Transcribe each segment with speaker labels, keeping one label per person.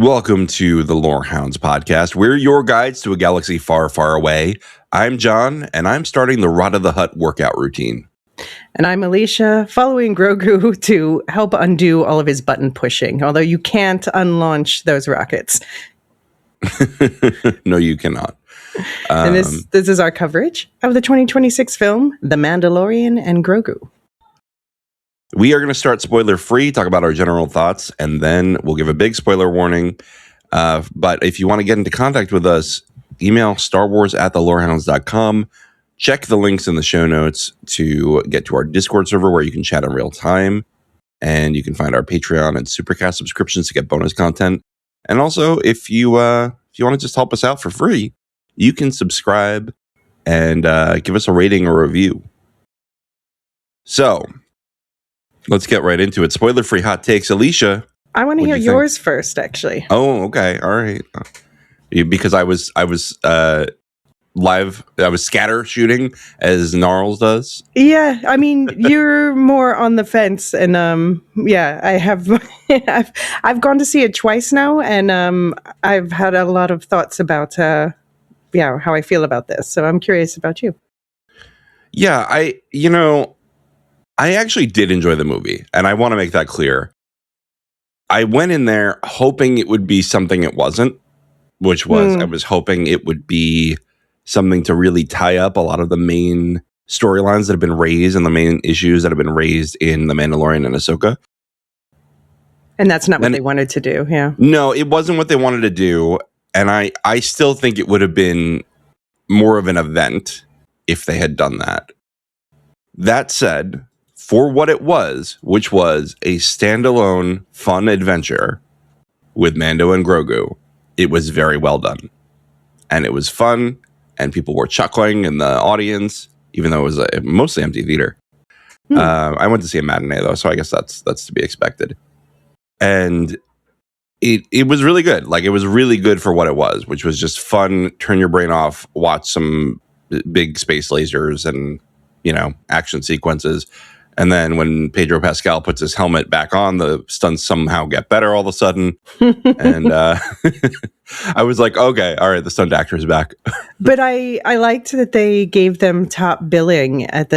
Speaker 1: Welcome to the Lorehounds podcast. We're your guides to a galaxy far, far away. I'm John, and I'm starting the Rot of the Hutt workout routine.
Speaker 2: And I'm Elysia, following Grogu to help undo all of his button pushing, although you can't unlaunch those rockets.
Speaker 1: No, you cannot.
Speaker 2: And this is our coverage of the 2026 film, The Mandalorian and Grogu.
Speaker 1: We are going to start spoiler-free, talk about our general thoughts, and then we'll give a big spoiler warning. But if you want to get into contact with us, email starwars@thelorehounds.com. Check the links in the show notes to get to our Discord server where you can chat in real time. And you can find our Patreon and Supercast subscriptions to get bonus content. And also, if you want to just help us out for free, you can subscribe and give us a rating or review. So, let's get right into it. Spoiler-free hot takes. Elysia,
Speaker 2: I want to hear yours first, actually.
Speaker 1: Oh, okay. All right. Because I was live. I was scatter shooting as Gnarls does.
Speaker 2: Yeah, I mean, you're more on the fence, and I have. I've gone to see it twice now, and I've had a lot of thoughts about how I feel about this. So I'm curious about you.
Speaker 1: Yeah, I actually did enjoy the movie, and I want to make that clear. I went in there hoping it would be something it wasn't, which was I was hoping it would be something to really tie up a lot of the main storylines that have been raised and the main issues that have been raised in The Mandalorian and Ahsoka.
Speaker 2: And that's not what they wanted to do, yeah.
Speaker 1: No, it wasn't what they wanted to do, and I still think it would have been more of an event if they had done that. That said, for what it was, which was a standalone fun adventure with Mando and Grogu, it was very well done. And it was fun, and people were chuckling in the audience, even though it was a mostly empty theater. I went to see a matinee, though, so I guess that's to be expected. And it was really good. Like, it was really good for what it was, which was just fun, turn your brain off, watch some big space lasers and, action sequences. And then when Pedro Pascal puts his helmet back on, the stunts somehow get better all of a sudden. And I was like, okay, all right, the stunt actor is back.
Speaker 2: But I liked that they gave them top billing at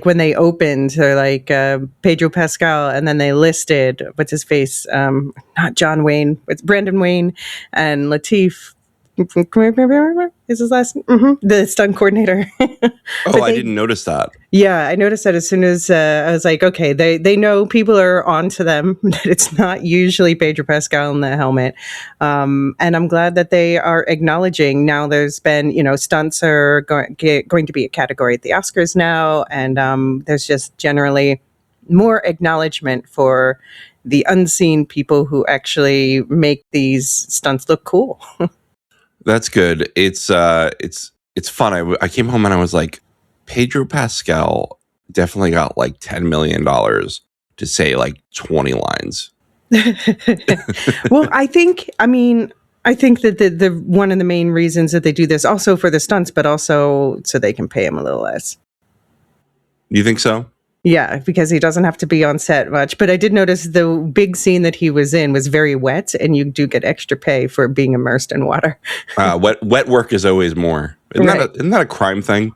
Speaker 2: when they opened, they're Pedro Pascal, and then they listed, what's his face? Not John Wayne, it's Brandon Wayne and Lateef. Is his last name? Mm-hmm. The stunt coordinator.
Speaker 1: I didn't notice that.
Speaker 2: Yeah, I noticed that as soon as I was like, okay, they know people are onto them, that it's not usually Pedro Pascal in the helmet. And I'm glad that they are acknowledging now there's been, stunts are going to be a category at the Oscars now. And there's just generally more acknowledgement for the unseen people who actually make these stunts look cool.
Speaker 1: That's good. It's fun. I came home and I was like, Pedro Pascal definitely got like $10 million to say like 20 lines.
Speaker 2: Well, I think that the one of the main reasons that they do this also for the stunts, but also so they can pay him a little less.
Speaker 1: You think so?
Speaker 2: Yeah, because he doesn't have to be on set much. But I did notice the big scene that he was in was very wet, and you do get extra pay for being immersed in water.
Speaker 1: Wet work is always more. Isn't that a crime thing?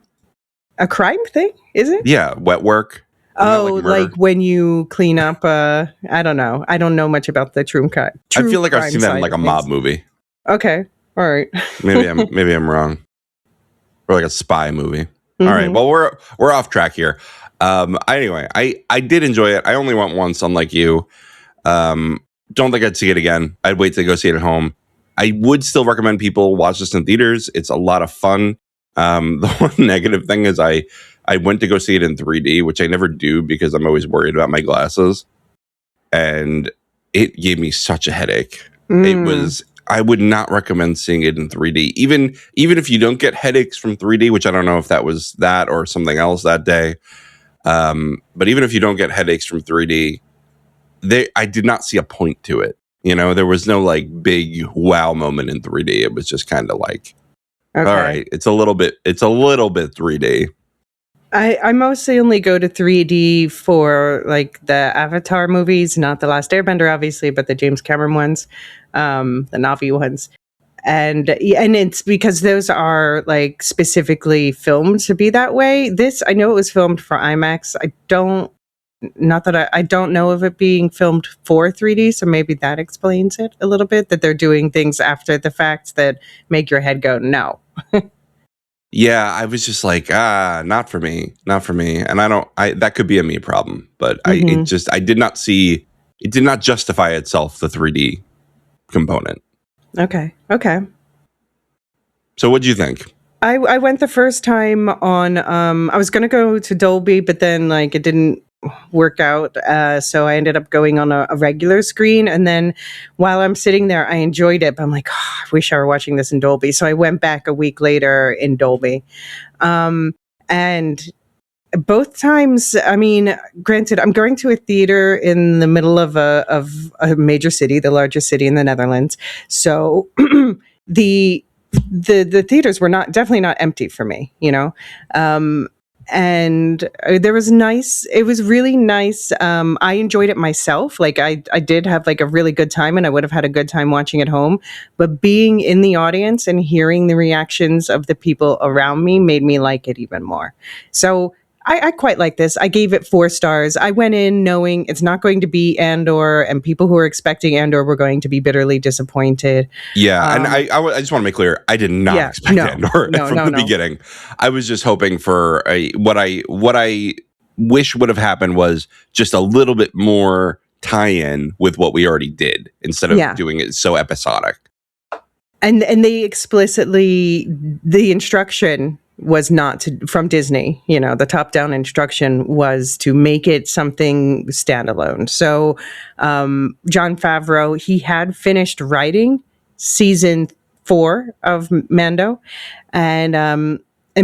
Speaker 2: A crime thing? Is it?
Speaker 1: Yeah, wet work.
Speaker 2: Like when you clean up, I don't know. I don't know much about the true crime.
Speaker 1: I feel like I've seen that in like a mob movie.
Speaker 2: Okay, all right.
Speaker 1: maybe I'm wrong. Or like a spy movie. Mm-hmm. All right, well, we're off track here. Anyway, I did enjoy it. I only went once, unlike you. Don't think I'd see it again. I'd wait to go see it at home. I would still recommend people watch this in theaters. It's a lot of fun. The one negative thing is I went to go see it in 3D, which I never do because I'm always worried about my glasses. And it gave me such a headache. I would not recommend seeing it in 3D. Even if you don't get headaches from 3D, which I don't know if that was that or something else that day. But even if you don't get headaches from 3D, I did not see a point to it. There was no like big wow moment in 3D. It was just kind of like, okay. All right, it's a little bit 3D.
Speaker 2: I mostly only go to 3D for like the Avatar movies, not the Last Airbender, obviously, but the James Cameron ones, the Navi ones. And it's because those are like specifically filmed to be that way. This, I know it was filmed for IMAX. I don't, not that I don't know of it being filmed for 3D, so maybe that explains it a little bit, that they're doing things after the fact that make your head go no.
Speaker 1: Yeah, I was just like, not for me, not for me. And that could be a me problem, but I did not see, it did not justify itself, the 3D component.
Speaker 2: Okay.
Speaker 1: So what'd you think?
Speaker 2: I went the first time on, I was going to go to Dolby, but then like it didn't work out. So I ended up going on a regular screen. And then while I'm sitting there, I enjoyed it. But I'm like, I wish I were watching this in Dolby. So I went back a week later in Dolby. And both times, I mean, granted, I'm going to a theater in the middle of a major city, the largest city in the Netherlands. So the theaters were definitely not empty for me, you know. And there was it was really nice. I enjoyed it myself. Like I did have like a really good time, and I would have had a good time watching at home, but being in the audience and hearing the reactions of the people around me made me like it even more. So I quite like this. I gave it 4 stars. I went in knowing it's not going to be Andor, and people who are expecting Andor were going to be bitterly disappointed.
Speaker 1: Yeah, and I just want to make clear, I did not expect Andor from the beginning. I was just hoping for what I wish would have happened was just a little bit more tie-in with what we already did instead of doing it so episodic.
Speaker 2: And they explicitly, the instruction was not from Disney, you know, the top-down instruction was to make it something standalone. So Jon Favreau, he had finished writing season 4 of Mando, and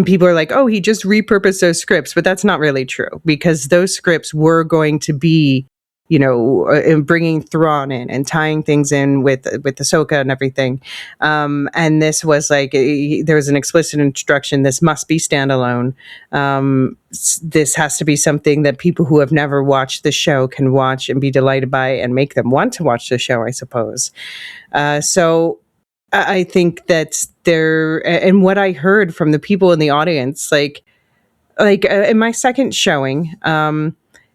Speaker 2: people are like, oh, he just repurposed those scripts, but that's not really true, because those scripts were going to be, you know, bringing Thrawn in and tying things in with Ahsoka and everything. And this was like, there was an explicit instruction, this must be standalone. This has to be something that people who have never watched the show can watch and be delighted by and make them want to watch the show, I suppose. So I think that's there. And what I heard from the people in the audience, like in my second showing,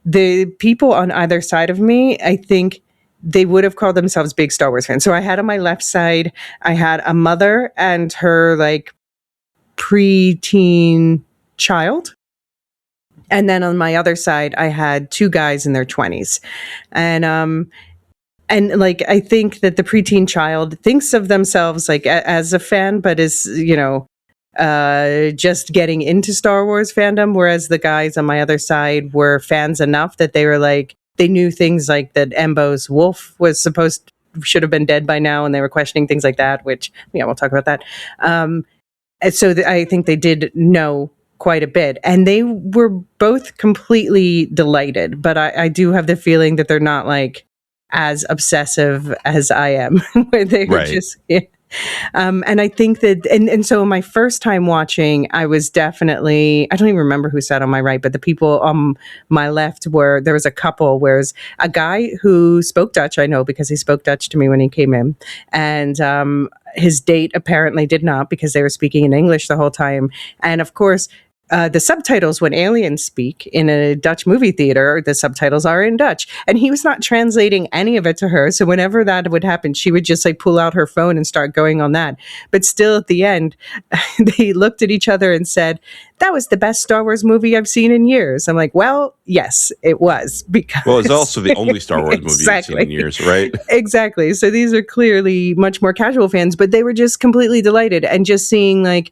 Speaker 2: the people on either side of me, I think they would have called themselves big Star Wars fans. So I had on my left side, I had a mother and her like preteen child. And then on my other side, I had 2 guys in their 20s. And like, I think that the preteen child thinks of themselves like as a fan, but is, you know, just getting into Star Wars fandom, whereas the guys on my other side were fans enough that they were like, they knew things like that Embo's wolf should have been dead by now, and they were questioning things like that, which, yeah, we'll talk about that. And so I think they did know quite a bit, and they were both completely delighted, but I do have the feeling that they're not like as obsessive as I am, where they were just... Yeah. And I think that, and so my first time watching, I was definitely, I don't even remember who sat on my right, but the people on my left there was a couple, whereas a guy who spoke Dutch, I know because he spoke Dutch to me when he came in, and his date apparently did not, because they were speaking in English the whole time. And of course, the subtitles, when aliens speak in a Dutch movie theater, the subtitles are in Dutch. And he was not translating any of it to her. So whenever that would happen, she would just like pull out her phone and start going on that. But still at the end, they looked at each other and said, that was the best Star Wars movie I've seen in years. I'm like, well, yes, it was. Because
Speaker 1: well, it's also the only Star Wars movie you've seen in years, right?
Speaker 2: Exactly. So these are clearly much more casual fans, but they were just completely delighted. And just seeing like,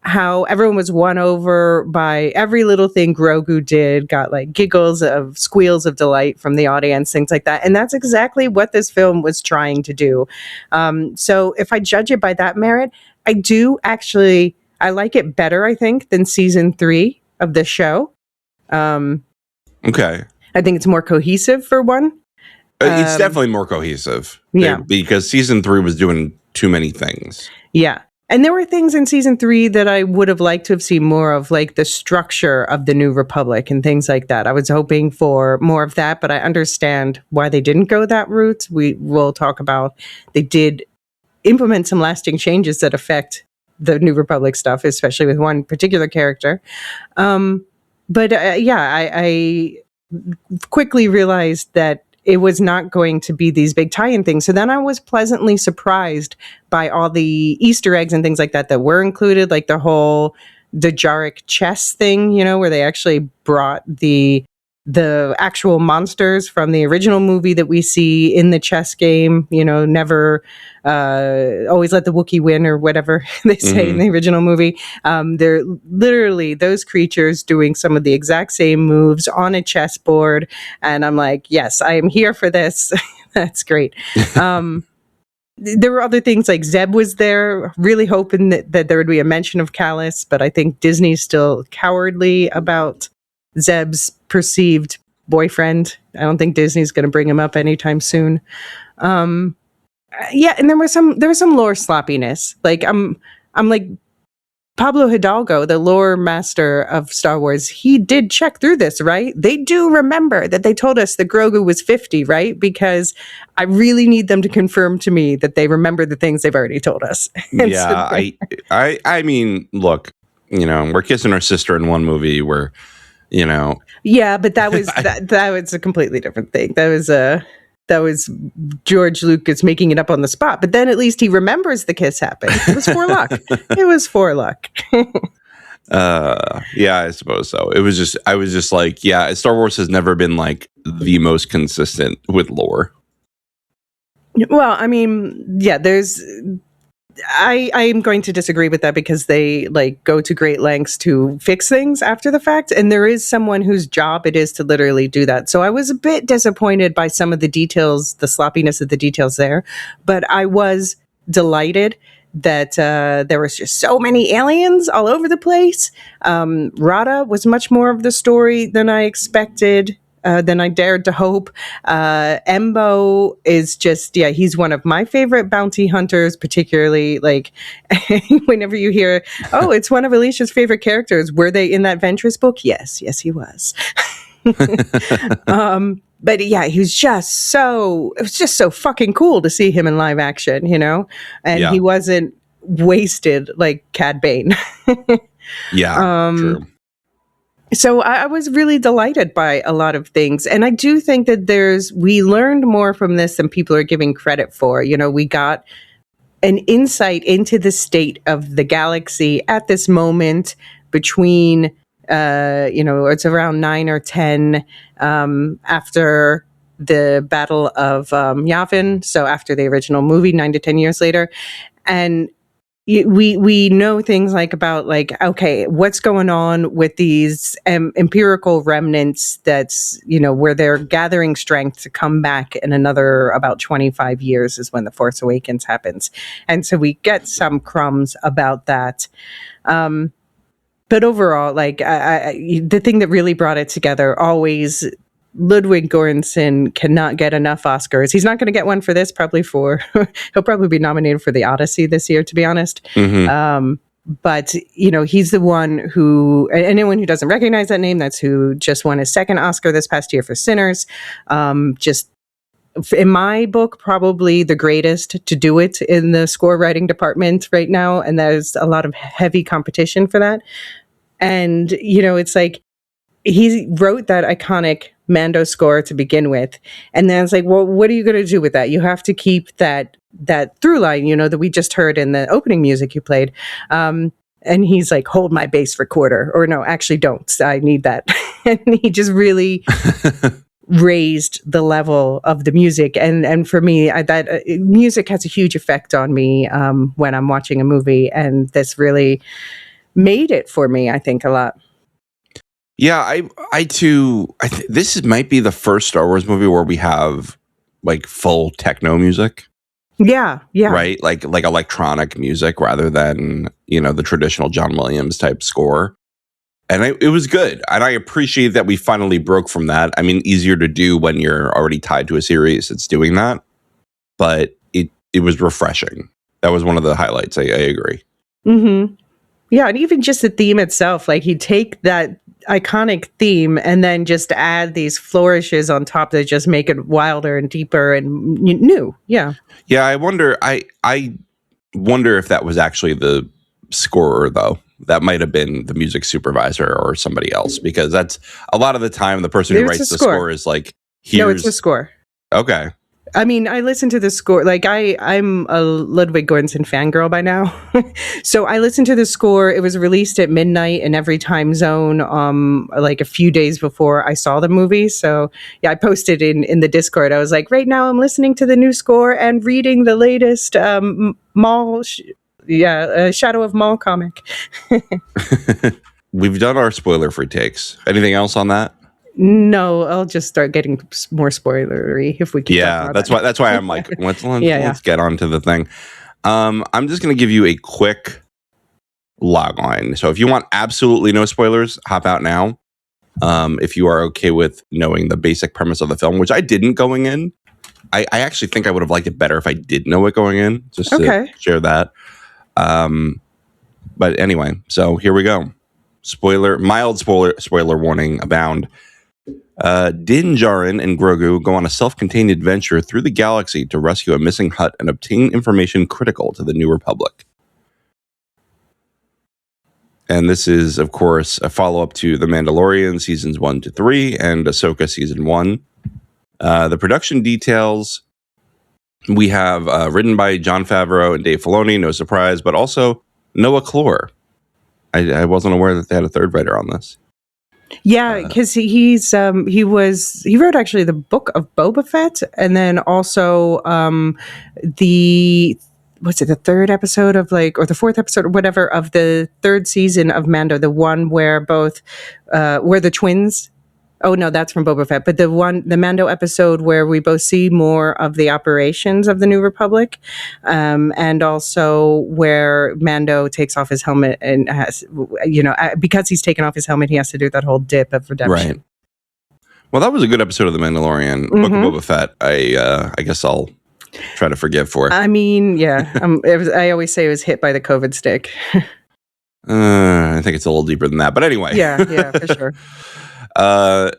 Speaker 2: how everyone was won over by every little thing Grogu did, got like squeals of delight from the audience, things like that. And that's exactly what this film was trying to do. So if I judge it by that merit, I like it better, I think, than season 3 of the show.
Speaker 1: Okay.
Speaker 2: I think it's more cohesive for one.
Speaker 1: It's definitely more cohesive.
Speaker 2: Yeah.
Speaker 1: Because season 3 was doing too many things.
Speaker 2: Yeah. And there were things in season 3 that I would have liked to have seen more of, like the structure of the New Republic and things like that. I was hoping for more of that, but I understand why they didn't go that route. We will talk about they did implement some lasting changes that affect the New Republic stuff, especially with one particular character. I quickly realized that it was not going to be these big tie-in things. So then I was pleasantly surprised by all the Easter eggs and things like that that were included, like the whole Dajaric chess thing, where they actually brought the actual monsters from the original movie that we see in the chess game, never always let the Wookiee win or whatever they say in the original movie. They're literally those creatures doing some of the exact same moves on a chessboard. And I'm like, yes, I am here for this. That's great. There were other things like Zeb was there, really hoping that there would be a mention of Callus, but I think Disney's still cowardly about Zeb's perceived boyfriend. I don't think Disney's going to bring him up anytime soon. And there was some lore sloppiness. Like I'm like Pablo Hidalgo, the lore master of Star Wars. He did check through this, right? They do remember that they told us that Grogu was 50, right? Because I really need them to confirm to me that they remember the things they've already told us.
Speaker 1: Yeah, I mean, look, we're kissing our sister in one movie where.
Speaker 2: Yeah, but that was that was a completely different thing. That was George Lucas making it up on the spot. But then at least he remembers the kiss happened. It was for luck. It was for luck.
Speaker 1: Yeah, I suppose so. I was just like, yeah, Star Wars has never been like the most consistent with lore.
Speaker 2: Well, I mean, yeah, I am going to disagree with that because they go to great lengths to fix things after the fact. And there is someone whose job it is to literally do that. So I was a bit disappointed by some of the details, the sloppiness of the details there. But I was delighted that there was just so many aliens all over the place. Rada was much more of the story than I expected. Than I dared to hope. Embo is just, he's one of my favorite bounty hunters, particularly whenever you hear, oh, it's one of Alicia's favorite characters. Were they in that Ventress book? Yes, he was. But yeah, it was just so fucking cool to see him in live action, and he wasn't wasted like Cad Bane.
Speaker 1: True.
Speaker 2: So I was really delighted by a lot of things. And I do think that we learned more from this than people are giving credit for. We got an insight into the state of the galaxy at this moment between, it's around 9 or 10 after the Battle of Yavin. So after the original movie, 9 to 10 years later. And we know things about okay, what's going on with these empirical remnants that's where they're gathering strength to come back in another about 25 years is when The Force Awakens happens. And so we get some crumbs about that. But overall, the thing that really brought it together always, Ludwig Göransson cannot get enough Oscars. He's not going to get one for this, he'll probably be nominated for the Odyssey this year, to be honest. But, he's the one who, anyone who doesn't recognize that name, that's who just won his second Oscar this past year for Sinners. Just, in my book, probably the greatest to do it in the score writing department right now. And there's a lot of heavy competition for that. And, it's he wrote that iconic Mando score to begin with. And then it's well, what are you going to do with that? You have to keep that through line, that we just heard in the opening music you played. And he's hold my bass recorder. Or no, actually don't. I need that. And he just really raised the level of the music. And for me, that music has a huge effect on me when I'm watching a movie. And this really made it for me, I think, a lot.
Speaker 1: Yeah, this might be the first Star Wars movie where we have full techno music.
Speaker 2: Yeah.
Speaker 1: Right? Like electronic music rather than, the traditional John Williams type score. And it was good. And I appreciate that we finally broke from that. I mean, easier to do when you're already tied to a series that's doing that. But it was refreshing. That was one of the highlights. I agree.
Speaker 2: Yeah, and even just the theme itself, like he'd take that iconic theme and then just add these flourishes on top that just make it wilder and deeper and new. Yeah.
Speaker 1: Yeah, I wonder if that was actually the scorer, though. That might have been the music supervisor or somebody else, because that's a lot of the time the person who
Speaker 2: There's
Speaker 1: writes
Speaker 2: the
Speaker 1: the
Speaker 2: score.
Speaker 1: score is like,
Speaker 2: No, it's a score.
Speaker 1: Okay.
Speaker 2: I mean, I listen to the score. Like I'm a Ludwig Göransson fangirl by now, so I listened to the score. It was released at midnight in every time zone, like a few days before I saw the movie. So yeah, I posted in the Discord. I was like, right now I'm listening to the new score and reading the latest Shadow of Maul comic.
Speaker 1: We've done our spoiler-free takes. Anything else on that?
Speaker 2: No, I'll just start getting more spoilery if we keep talking about
Speaker 1: that's
Speaker 2: that.
Speaker 1: that's why I'm like, let's
Speaker 2: Yeah.
Speaker 1: get on to the thing. I'm just going to give you a quick log line. So if you want absolutely no spoilers, hop out now. If you are okay with knowing the basic premise of the film, which I didn't going in, I actually think I would have liked it better if I did know it going in, just to share that. But anyway, so here we go. Mild spoiler warning abound. Din Djarin and Grogu go on a self-contained adventure through the galaxy to rescue a missing hut and obtain information critical to the New Republic. And this is, of course, a follow-up to The Mandalorian seasons 1 to 3 and Ahsoka season 1. The production details, we have written by Jon Favreau and Dave Filoni, no surprise, but also Noah Clore. I wasn't aware that they had a third writer on this.
Speaker 2: Yeah, because he wrote actually the book of Boba Fett, and then also the third episode of or the fourth episode or whatever of the third season of Mando, the one where where the twins. Oh no, that's from Boba Fett. But the Mando episode where we both see more of the operations of the New Republic, and also where Mando takes off his helmet and has, because he's taken off his helmet, he has to do that whole dip of redemption.
Speaker 1: Right. Well, that was a good episode of The Mandalorian. Book of Boba Fett, I guess I'll try to forgive for.
Speaker 2: I mean, yeah, I always say it was hit by the COVID stick.
Speaker 1: I think it's a little deeper than that, but anyway.
Speaker 2: Yeah, for sure.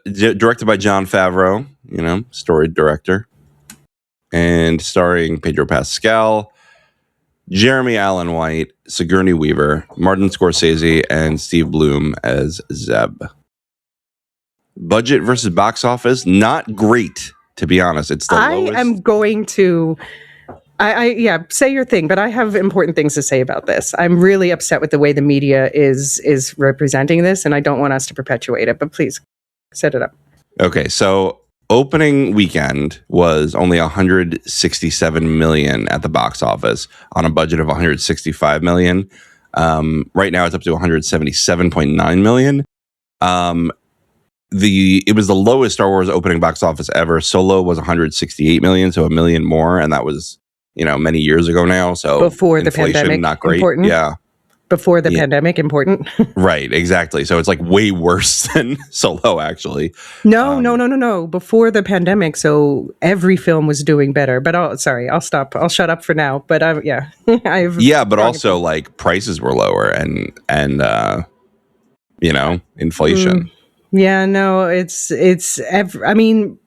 Speaker 1: Directed by Jon Favreau, story director, and starring Pedro Pascal, Jeremy Allen White, Sigourney Weaver, Martin Scorsese, and Steve Bloom as Zeb. Budget versus box office, not great, to be honest. It's the lowest.
Speaker 2: I am going to say your thing, but I have important things to say about this. I'm really upset with the way the media is representing this, and I don't want us to perpetuate it, but please set it up. Okay,
Speaker 1: so opening weekend was only 167 million at the box office on a budget of 165 million. Right now it's up to 177.9 million. It was the lowest Star Wars opening box office ever. Solo was 168 million, so a million more, and that was many years ago now. So
Speaker 2: before the pandemic,
Speaker 1: not great.
Speaker 2: Important.
Speaker 1: Yeah,
Speaker 2: before the pandemic, important.
Speaker 1: Right, exactly. So it's like way worse than Solo, actually.
Speaker 2: No. Before the pandemic, so every film was doing better. But I'll stop. I'll shut up for now. But
Speaker 1: but also like prices were lower and inflation.
Speaker 2: Yeah, no, I mean,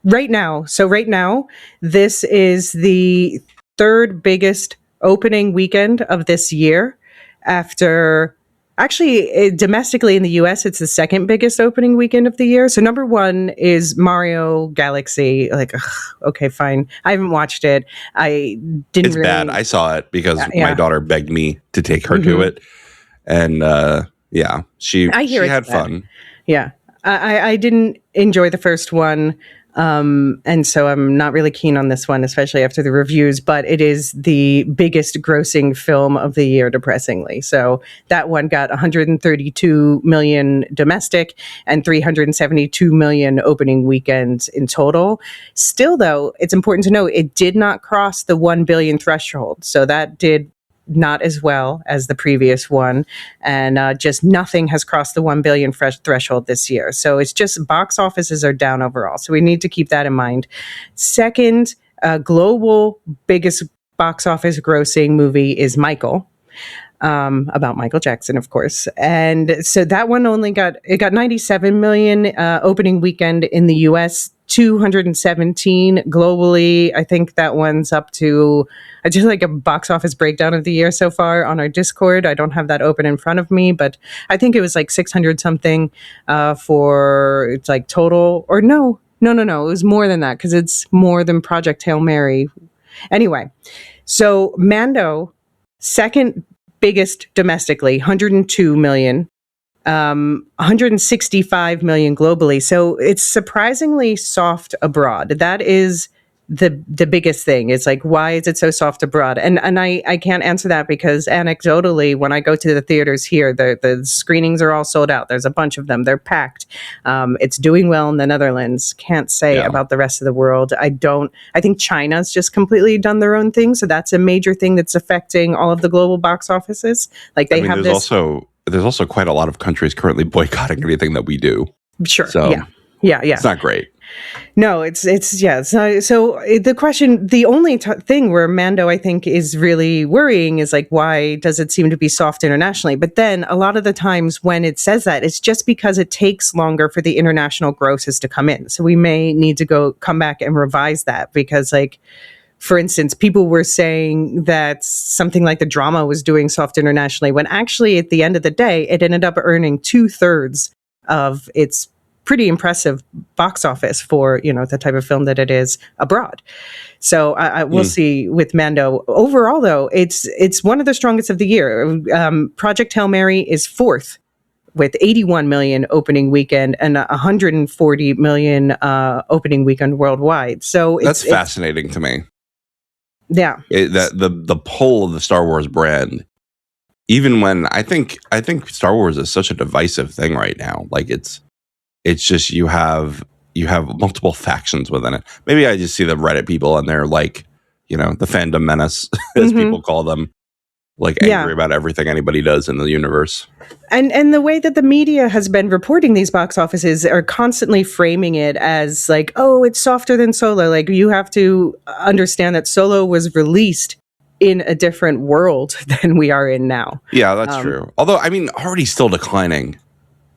Speaker 2: right now. So right now, this is the third biggest opening weekend of this year. After, actually, domestically in the US, it's the second biggest opening weekend of the year. So number one is Mario Galaxy. Okay, fine. I haven't watched it. It's
Speaker 1: bad. I saw it because my daughter begged me to take her to it, and she had fun.
Speaker 2: Yeah, I didn't enjoy the first one. And so I'm not really keen on this one, especially after the reviews, but it is the biggest grossing film of the year, depressingly. So that one got 132 million domestic and 372 million opening weekends in total. Still, though, it's important to note it did not cross the 1 billion threshold. So that did not as well as the previous one, and just nothing has crossed the 1 billion threshold this year. So it's just box offices are down overall. So we need to keep that in mind. Second, global biggest box office grossing movie is Michael. about Michael Jackson, of course. And so that one got 97 million opening weekend in the US, 217 globally. I think that one's up to, I did like a box office breakdown of the year so far on our Discord. I don't have that open in front of me, but I think it was like 600 something for it's like total, or no, it was more than that because it's more than Project Hail Mary. Anyway, so Mando, second biggest domestically, 102 million, 165 million globally. So it's surprisingly soft abroad. That is the biggest thing. It's like, why is it so soft abroad? And I can't answer that because anecdotally, when I go to the theaters here, the screenings are all sold out. There's a bunch of them. They're packed. It's doing well in the Netherlands. Can't say about the rest of the world. I think China's just completely done their own thing. So that's a major thing that's affecting all of the global box offices. Like they have this.
Speaker 1: There's also quite a lot of countries currently boycotting anything that we do.
Speaker 2: Sure.
Speaker 1: So
Speaker 2: yeah.
Speaker 1: It's not great.
Speaker 2: No, it's not, so the question, the only thing where Mando I think is really worrying is like, why does it seem to be soft internationally? But then a lot of the times when it says that, it's just because it takes longer for the international grosses to come in. So we may need to come back and revise that because like, for instance, people were saying that something like the drama was doing soft internationally when actually at the end of the day, it ended up earning 2/3 of its pretty impressive box office for, the type of film that it is abroad. So we'll see with Mando. Overall, though, it's one of the strongest of the year. Project Hail Mary is fourth with 81 million opening weekend and 140 million opening weekend worldwide. So
Speaker 1: that's fascinating to me.
Speaker 2: Yeah,
Speaker 1: the pull of the Star Wars brand. Even when I think Star Wars is such a divisive thing right now. Like it's just you have multiple factions within it. Maybe I just see the Reddit people and they're like, the fandom menace, as people call them, like angry about everything anybody does in the universe.
Speaker 2: And the way that the media has been reporting these box offices are constantly framing it as like, oh, it's softer than Solo. Like you have to understand that Solo was released in a different world than we are in now.
Speaker 1: Yeah, that's true. Although, I mean, already still declining.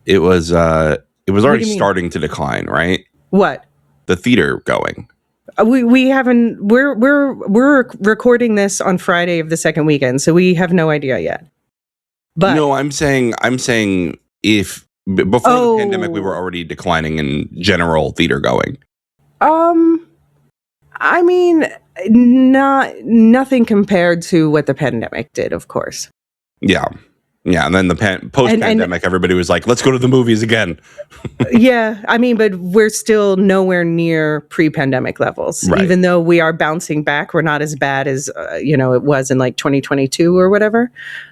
Speaker 1: It was already starting to decline, right?
Speaker 2: What?
Speaker 1: The theater going.
Speaker 2: We haven't. We're recording this on Friday of the second weekend, so we have no idea yet. But
Speaker 1: no, I'm saying if before the pandemic we were already declining in general theater going.
Speaker 2: I mean, nothing compared to what the pandemic did, of course.
Speaker 1: Yeah. Yeah, and then the post-pandemic, everybody was like, let's go to the movies again.
Speaker 2: Yeah, I mean, but we're still nowhere near pre-pandemic levels. Right. Even though we are bouncing back, we're not as bad as, it was in like 2022 or whatever.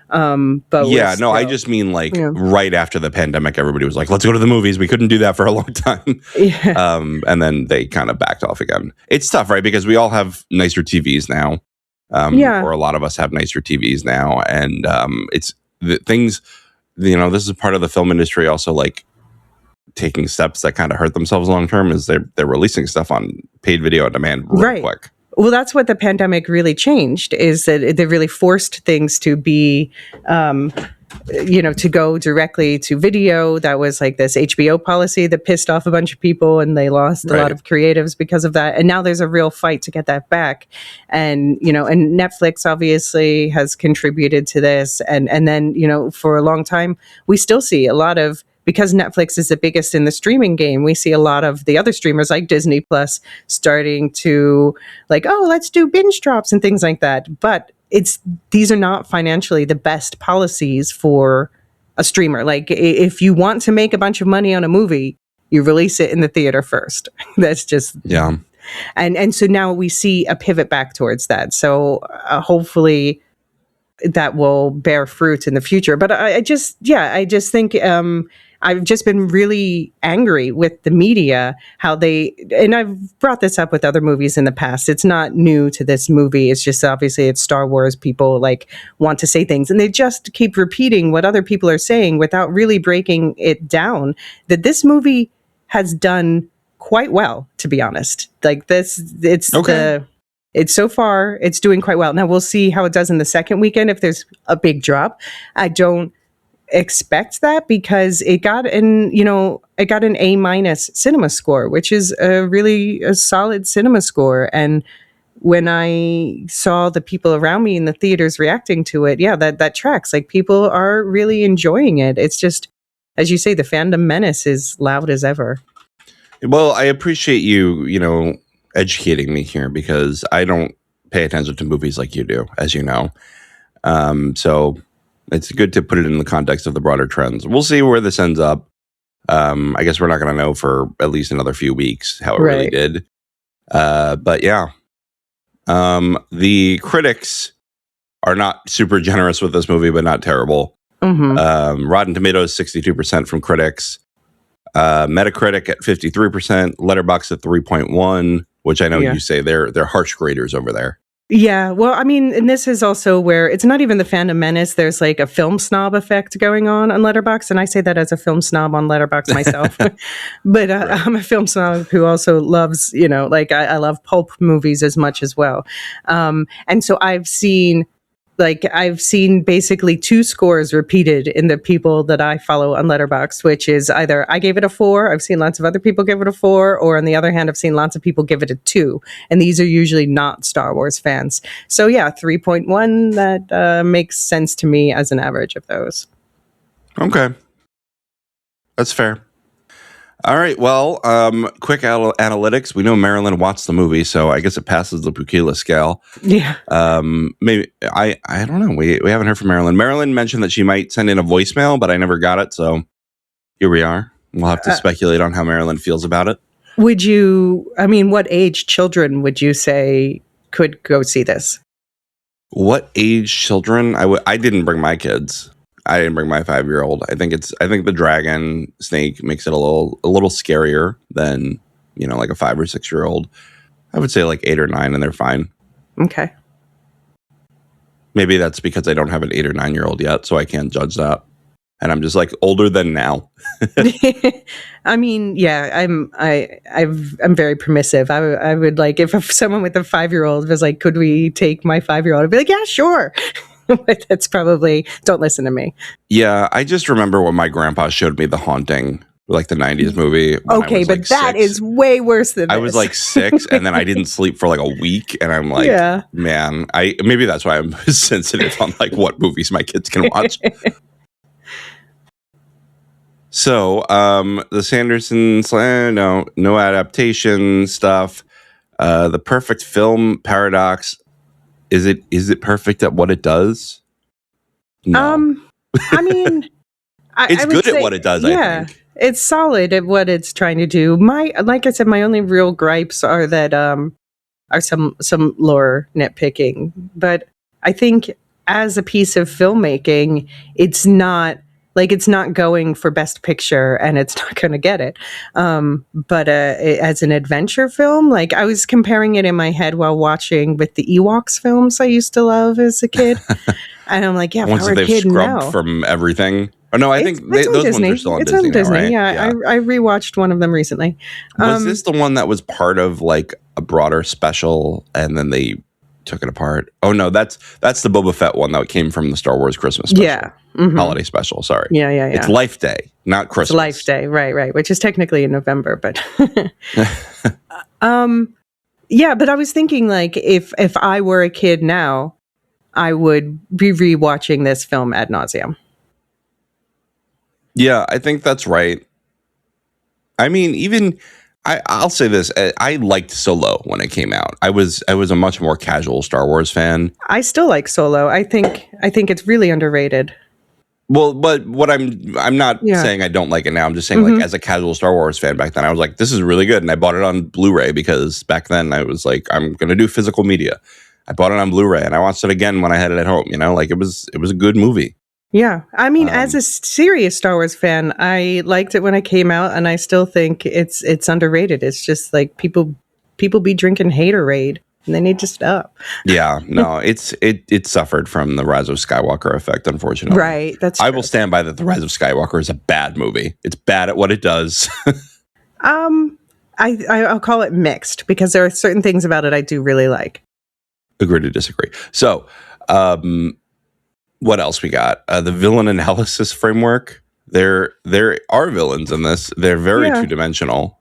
Speaker 2: But
Speaker 1: yeah, no, I just mean like right after the pandemic, everybody was like, let's go to the movies. We couldn't do that for a long time. Yeah. And then they kind of backed off again. It's tough, right? Because we all have nicer TVs now. Or a lot of us have nicer TVs now. And it's, the things, this is part of the film industry also like taking steps that kind of hurt themselves long term is they're releasing stuff on paid video on demand real quick.
Speaker 2: Well, that's what the pandemic really changed is that they really forced things to be, to go directly to video. That was like this HBO policy that pissed off a bunch of people and they lost a lot of creatives because of that. And now there's a real fight to get that back. And, and Netflix obviously has contributed to this. And then, for a long time, we still see a lot of, because Netflix is the biggest in the streaming game, we see a lot of the other streamers like Disney Plus starting to like, oh, let's do binge drops and things like that. But these are not financially the best policies for a streamer. Like if you want to make a bunch of money on a movie, you release it in the theater first. That's just, And so now we see a pivot back towards that. So hopefully that will bear fruit in the future. But I just think, I've just been really angry with the media, how and I've brought this up with other movies in the past. It's not new to this movie. It's just obviously it's Star Wars. People like want to say things and they just keep repeating what other people are saying without really breaking it down, that this movie has done quite well, to be honest. Like this, it's it's so far, it's doing quite well. Now we'll see how it does in the second weekend if there's a big drop. I don't expect that because it got an A- cinema score, which is a solid cinema score. And when I saw the people around me in the theaters reacting to it, yeah, that tracks. Like, people are really enjoying it. It's just, as you say, the fandom menace is loud as ever.
Speaker 1: Well, I appreciate you educating me here because I don't pay attention to movies like you do, as you know. So it's good to put it in the context of the broader trends. We'll see where this ends up. I guess we're not going to know for at least another few weeks how it really did. But yeah, the critics are not super generous with this movie, but not terrible. Rotten Tomatoes, 62% from critics. Metacritic at 53%, Letterboxd at 3.1, which I know you say they're harsh graders over there.
Speaker 2: Yeah, well, I mean, and this is also where it's not even the fandom menace. There's like a film snob effect going on Letterboxd, and I say that as a film snob on Letterboxd myself. But I'm a film snob who also loves, I love pulp movies as much as well. And so I've seen basically two scores repeated in the people that I follow on Letterboxd, which is either I gave it a 4, I've seen lots of other people give it a 4, or on the other hand, I've seen lots of people give it a 2. And these are usually not Star Wars fans. So yeah, 3.1, that makes sense to me as an average of those.
Speaker 1: Okay. That's fair. All right. Well, quick analytics. We know Marilyn watched the movie, so I guess it passes the Pukila scale.
Speaker 2: Yeah.
Speaker 1: Maybe I don't know. We haven't heard from Marilyn. Marilyn mentioned that she might send in a voicemail, but I never got it. So here we are. We'll have to speculate on how Marilyn feels about it.
Speaker 2: What age children would you say could go see this?
Speaker 1: What age children? I didn't bring my kids. I didn't bring my 5-year-old. I think the dragon snake makes it a little scarier than, like a 5 or 6-year-old. I would say like 8 or 9 and they're fine.
Speaker 2: Okay.
Speaker 1: Maybe that's because I don't have an 8 or 9-year-old yet, so I can't judge that. And I'm just like older than now.
Speaker 2: I mean, yeah, I'm very permissive. I would like if someone with a 5-year-old was like, could we take my 5-year-old? I'd be like, yeah, sure. But that's probably, don't listen to me.
Speaker 1: Yeah, I just remember when my grandpa showed me The Haunting, like the 90s movie.
Speaker 2: Okay, but that is way worse than this.
Speaker 1: I was like 6, and then I didn't sleep for like a week, and I'm like, man, maybe that's why I'm sensitive on like what movies my kids can watch. So, the Sandersons, no adaptation stuff. The perfect film paradox. Is it perfect at what it does? No.
Speaker 2: I mean,
Speaker 1: it's good at what it does.
Speaker 2: Yeah, I think it's solid at what it's trying to do. Like I said, my only real gripes are that are some lore nitpicking. But I think as a piece of filmmaking, it's not going for Best Picture, and it's not going to get it. But as an adventure film, like I was comparing it in my head while watching with the Ewoks films I used to love as a kid. And I'm like, yeah,
Speaker 1: once
Speaker 2: if I were a
Speaker 1: they've
Speaker 2: kid
Speaker 1: scrubbed
Speaker 2: now,
Speaker 1: from everything. Oh no, I think those
Speaker 2: Disney.
Speaker 1: ones are still on
Speaker 2: it's
Speaker 1: Disney.
Speaker 2: On Disney,
Speaker 1: now, right?
Speaker 2: Yeah. I rewatched one of them recently.
Speaker 1: Was this the one that was part of like a broader special, and then they took it apart? Oh no, that's the Boba Fett one that came from the Star Wars Christmas special.
Speaker 2: Yeah.
Speaker 1: Holiday special, sorry.
Speaker 2: Yeah.
Speaker 1: It's Life Day, not Christmas.
Speaker 2: It's Life Day, right, which is technically in November, but yeah, but I was thinking like if I were a kid now, I would be rewatching this film ad nauseum.
Speaker 1: Yeah, I think that's right. I mean, I'll say this: I liked Solo when it came out. I was a much more casual Star Wars fan.
Speaker 2: I still like Solo. I think it's really underrated.
Speaker 1: Well, but what I'm not saying I don't like it now. I'm just saying like as a casual Star Wars fan back then, I was like, this is really good, and I bought it on Blu-ray because back then I was like, I'm gonna do physical media. I bought it on Blu-ray, and I watched it again when I had it at home. Like it was a good movie.
Speaker 2: Yeah, I mean, as a serious Star Wars fan, I liked it when it came out, and I still think it's underrated. It's just like people be drinking haterade, and they need to stop.
Speaker 1: Yeah, no, it suffered from the Rise of Skywalker effect, unfortunately.
Speaker 2: Right, that's true.
Speaker 1: I will stand by that. The Rise of Skywalker is a bad movie. It's bad at what it does.
Speaker 2: I'll call it mixed because there are certain things about it I do really like.
Speaker 1: Agree to disagree. So, what else we got? The villain analysis framework. There are villains in this. They're very two-dimensional.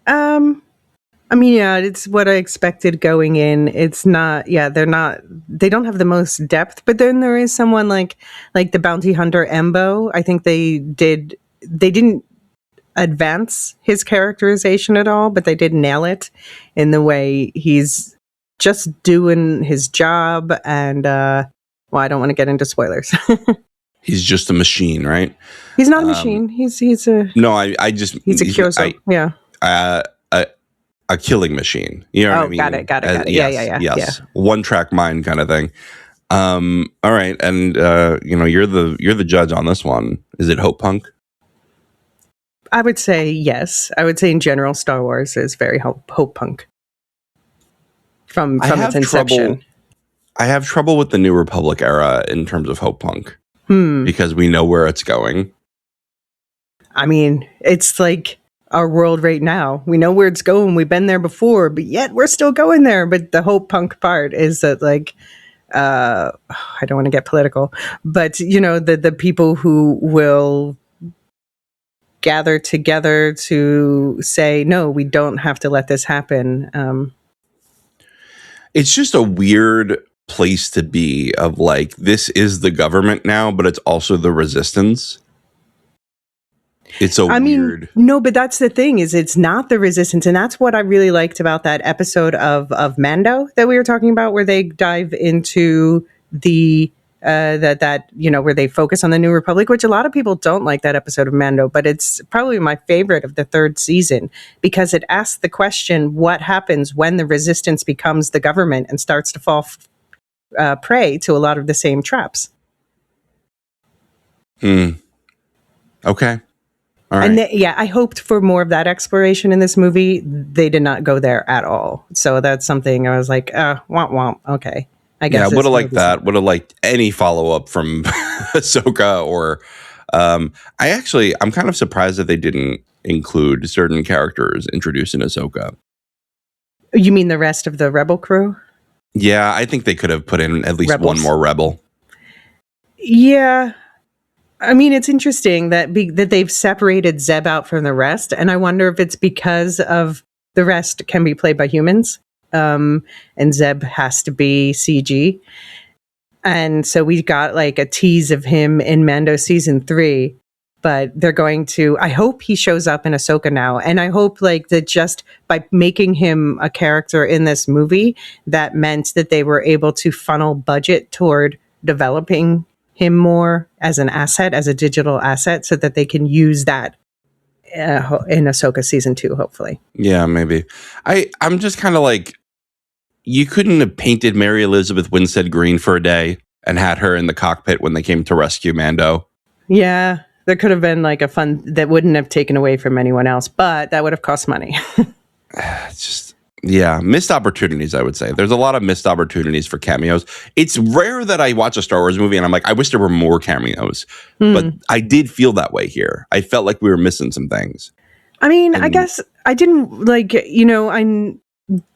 Speaker 2: I mean, yeah, it's what I expected going in. It's not, they don't have the most depth, but then there is someone like the bounty hunter Embo. I think they didn't advance his characterization at all, but they did nail it in the way he's just doing his job. And, well, I don't want to get into spoilers.
Speaker 1: He's just a machine, right?
Speaker 2: He's not a machine. He's a Kyoso.
Speaker 1: A killing machine. You know what I mean?
Speaker 2: Got it. Yes.
Speaker 1: Yeah. One track mind kind of thing. All right, and you're the judge on this one. Is it Hope Punk?
Speaker 2: I would say yes. I would say in general, Star Wars is very Hope Punk from its inception.
Speaker 1: I have trouble with the New Republic era in terms of Hope Punk because we know where it's going.
Speaker 2: I mean, it's like our world right now. We know where it's going. We've been there before, but yet we're still going there. But the Hope Punk part is that, like, I don't want to get political, but the people who will gather together to say, no, we don't have to let this happen.
Speaker 1: It's just a weird place to be of like, this is the government now, but it's also the resistance. It's weird.
Speaker 2: No, but that's the thing is it's not the resistance. And that's what I really liked about that episode of Mando that we were talking about, where they dive into the where they focus on the New Republic, which a lot of people don't like that episode of Mando, but it's probably my favorite of the third season because it asks the question, what happens when the resistance becomes the government and starts to fall prey to a lot of the same traps?
Speaker 1: Okay. All right.
Speaker 2: And I hoped for more of that exploration in this movie. They did not go there at all. So that's something I was like, womp womp. Okay. I guess.
Speaker 1: Yeah, would have liked that. Would have liked any follow-up from Ahsoka or I'm kind of surprised that they didn't include certain characters introduced in Ahsoka.
Speaker 2: You mean the rest of the Rebel crew?
Speaker 1: Yeah, I think they could have put in at least one more Rebel.
Speaker 2: Yeah. I mean, it's interesting that they've separated Zeb out from the rest, and I wonder if it's because of the rest can be played by humans, and Zeb has to be CG. And so we got like a tease of him in Mando season 3, but they're going to, I hope he shows up in Ahsoka now. And I hope like that just by making him a character in this movie, that meant that they were able to funnel budget toward developing him more as an asset, as a digital asset, so that they can use that in Ahsoka season 2, hopefully.
Speaker 1: Yeah, maybe. I'm just kind of like, you couldn't have painted Mary Elizabeth Winstead green for a day and had her in the cockpit when they came to rescue Mando.
Speaker 2: Yeah, there could have been like a fun that wouldn't have taken away from anyone else, but that would have cost money.
Speaker 1: It's just, yeah, missed opportunities, I would say. There's a lot of missed opportunities for cameos. It's rare that I watch a Star Wars movie and I'm like, I wish there were more cameos. But I did feel that way here. I felt like we were missing some things.
Speaker 2: I mean, I guess I didn't like, I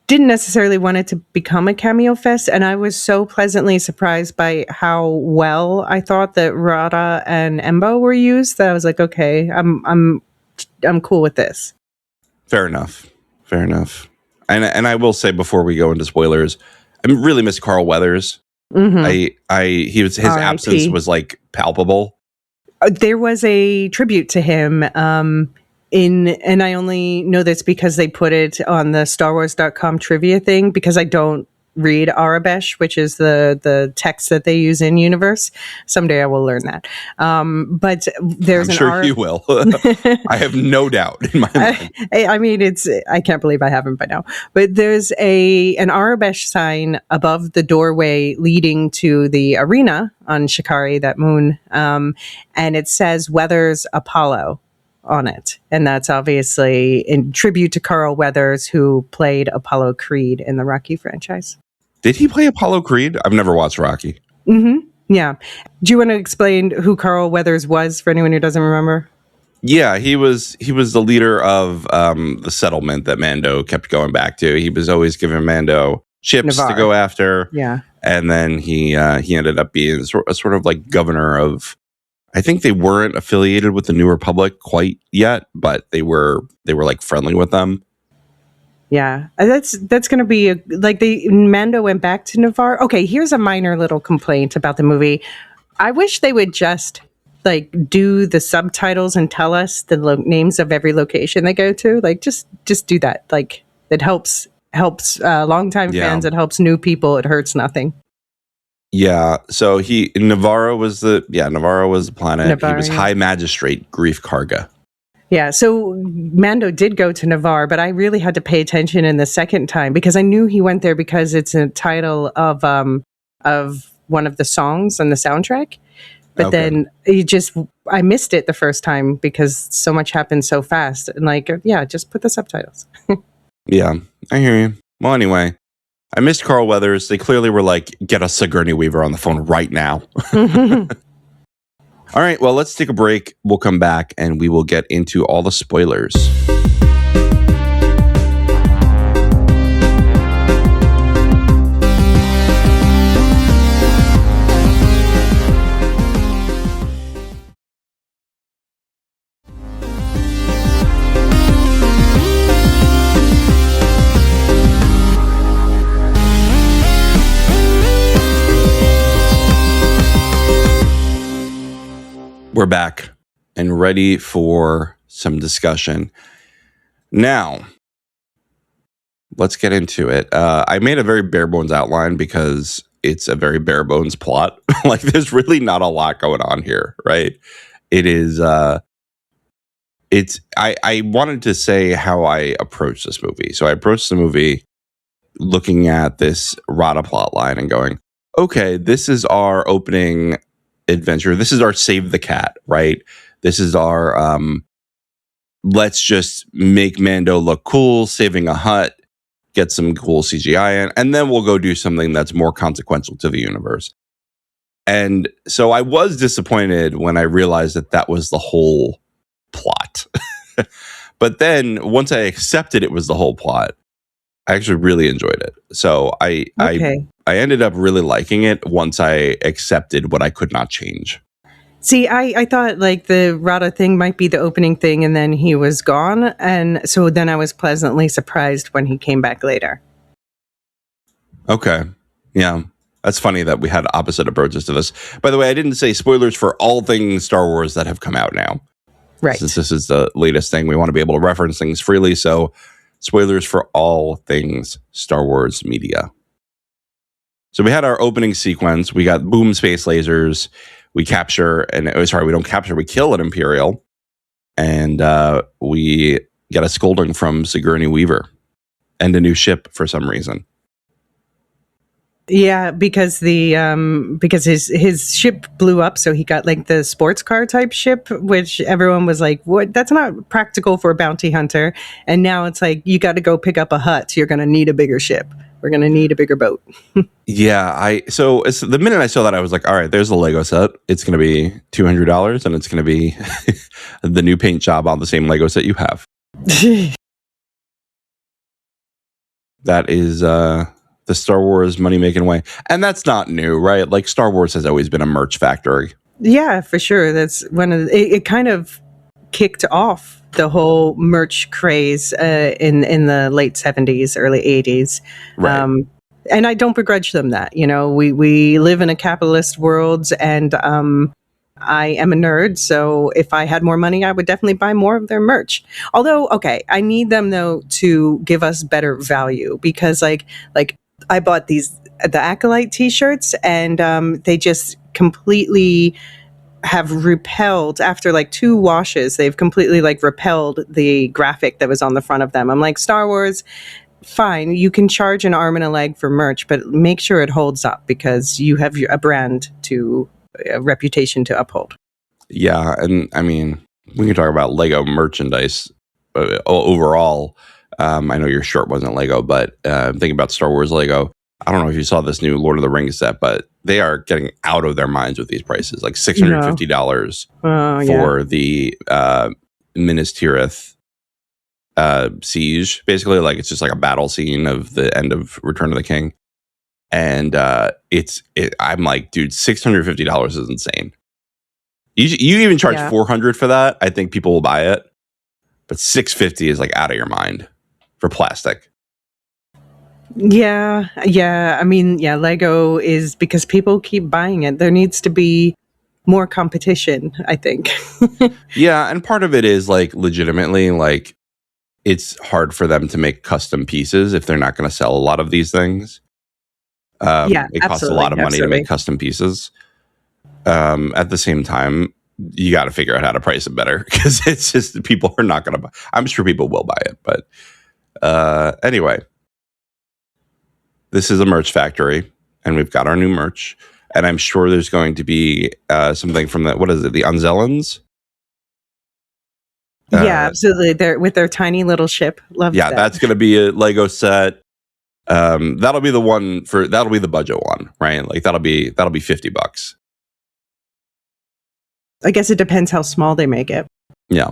Speaker 2: didn't necessarily want it to become a cameo fest, and I was so pleasantly surprised by how well I thought that Rada and Embo were used that I was like, okay, I'm cool with this.
Speaker 1: Fair enough. And I will say before we go into spoilers, I really miss Carl Weathers. Mm-hmm. His absence was like palpable.
Speaker 2: There was a tribute to him and I only know this because they put it on the StarWars.com trivia thing, because I don't read Arabesh, which is the text that they use in universe. Someday I will learn that. But there's
Speaker 1: I'm sure you will. I have no doubt in my mind.
Speaker 2: I mean, I can't believe I haven't by now. But there's an Arabesh sign above the doorway leading to the arena on Shikari, that moon, and it says Weathers Apollo on it. And that's obviously in tribute to Carl Weathers, who played Apollo Creed in the Rocky franchise.
Speaker 1: Did he play Apollo Creed? I've never watched Rocky.
Speaker 2: Mm-hmm. Yeah. Do you want to explain who Carl Weathers was for anyone who doesn't remember?
Speaker 1: Yeah, he was the leader of the settlement that Mando kept going back to. He was always giving Mando ships to
Speaker 2: Navarre.
Speaker 1: go after.
Speaker 2: Yeah.
Speaker 1: And then he ended up being sort of like governor of. I think they weren't affiliated with the New Republic quite yet, but they were like friendly with them.
Speaker 2: Yeah, that's going to be Mando went back to Navarre. Okay, here's a minor little complaint about the movie. I wish they would just like do the subtitles and tell us the names of every location they go to. Like just do that. Like it helps longtime fans. It helps new people. It hurts nothing.
Speaker 1: Yeah, so Navarro was the planet. Navarre, he was High Magistrate Grief Karga.
Speaker 2: Yeah, so Mando did go to Navarre, but I really had to pay attention in the second time because I knew he went there because it's a title of one of the songs on the soundtrack. But then I missed it the first time because so much happened so fast. And just put the subtitles.
Speaker 1: Yeah, I hear you. Well, anyway. I missed Carl Weathers. They clearly were like, get us Sigourney Weaver on the phone right now. All right, well, let's take a break. We'll come back and we will get into all the spoilers. We're back and ready for some discussion. Now, let's get into it. I made a very bare bones outline because it's a very bare bones plot. Like, there's really not a lot going on here, right? It is. I wanted to say how I approached this movie. So I approached the movie looking at this Rada plot line and going, okay, this is our opening adventure. This is our save the cat, right? This is our let's just make Mando look cool, saving a hut, get some cool CGI in, and then we'll go do something that's more consequential to the universe. And so I was disappointed when I realized that was the whole plot. But then once I accepted it was the whole plot, I actually really enjoyed it. So I ended up really liking it once I accepted what I could not change.
Speaker 2: See, I thought like the Rada thing might be the opening thing and then he was gone. And so then I was pleasantly surprised when he came back later.
Speaker 1: Okay. Yeah. That's funny that we had opposite approaches to this. By the way, I didn't say spoilers for all things Star Wars that have come out now.
Speaker 2: Right.
Speaker 1: Since this is the latest thing, we want to be able to reference things freely. So spoilers for all things Star Wars media. So we had our opening sequence. We got boom space lasers. We capture, we don't capture, we kill an Imperial. And we get a scolding from Sigourney Weaver and a new ship for some reason.
Speaker 2: Yeah, because because his ship blew up, so he got like the sports car type ship, which everyone was like, "What? That's not practical for a bounty hunter." And now it's like you got to go pick up a hut. So you're going to need a bigger ship. We're going to need a bigger boat.
Speaker 1: Yeah, so the minute I saw that, I was like, "All right, there's a Lego set. It's going to be $200, and it's going to be the new paint job on the same Lego set you have." That is the Star Wars money-making way. And that's not new, right? Like, Star Wars has always been a merch factory.
Speaker 2: Yeah, for sure. That's one of it kind of kicked off the whole merch craze in the late 70s, early 80s.
Speaker 1: Right.
Speaker 2: And I don't begrudge them that. You know, we live in a capitalist world, and I am a nerd, so if I had more money, I would definitely buy more of their merch. Although, okay, I need them though to give us better value because, like I bought the Acolyte T-shirts, and they just completely have repelled after like 2 washes. They've completely like repelled the graphic that was on the front of them. I'm like, Star Wars, fine, you can charge an arm and a leg for merch, but make sure it holds up because you have a brand a reputation to uphold.
Speaker 1: Yeah, and I mean, we can talk about Lego merchandise overall. I know your shirt wasn't Lego, but thinking about Star Wars Lego, I don't know if you saw this new Lord of the Rings set, but they are getting out of their minds with these prices, like $650 for the Minas Tirith siege. Basically, like it's just like a battle scene of the end of Return of the King. And I'm like, dude, $650 is insane. You even charge $400 for that. I think people will buy it, but $650 is like out of your mind for plastic.
Speaker 2: Yeah. I mean, Lego is, because people keep buying it. There needs to be more competition, I think.
Speaker 1: Yeah, and part of it is like legitimately like it's hard for them to make custom pieces if they're not going to sell a lot of these things. It costs a lot of money to make custom pieces. At the same time, you got to figure out how to price it better, because it's just people are not going to buy. I'm sure people will buy it, but anyway, this is a merch factory, and we've got our new merch, and I'm sure there's going to be something from the, what is it, the Unzellans?
Speaker 2: Yeah, absolutely. They're with their tiny little ship. Love.
Speaker 1: Yeah, that's going to be a Lego set. That'll be the budget one, right? Like that'll be $50.
Speaker 2: I guess it depends how small they make it.
Speaker 1: Yeah.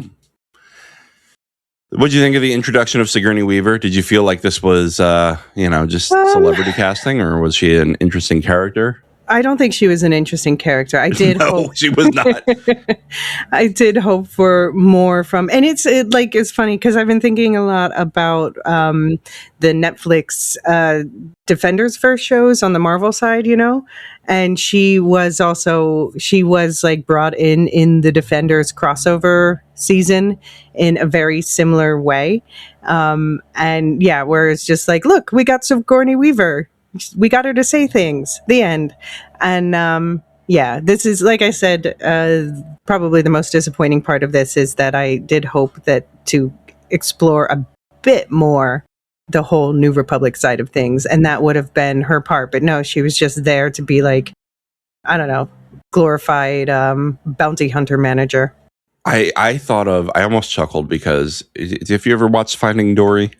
Speaker 1: What did you think of the introduction of Sigourney Weaver? Did you feel like this was, just celebrity casting, or was she an interesting character?
Speaker 2: I don't think she was an interesting character. I did hope
Speaker 1: she was not.
Speaker 2: I did hope for more from, and it's funny because I've been thinking a lot about the Netflix Defenders first shows on the Marvel side, and she was like brought in the Defenders crossover season in a very similar way, where it's just like, look, we got Sigourney Weaver. We got her to say things. The end. And this is, like I said, probably the most disappointing part of this is that I did hope that to explore a bit more the whole New Republic side of things, and that would have been her part. But no, she was just there to be like, I don't know, glorified bounty hunter manager.
Speaker 1: I almost chuckled because if you ever watched Finding Dory.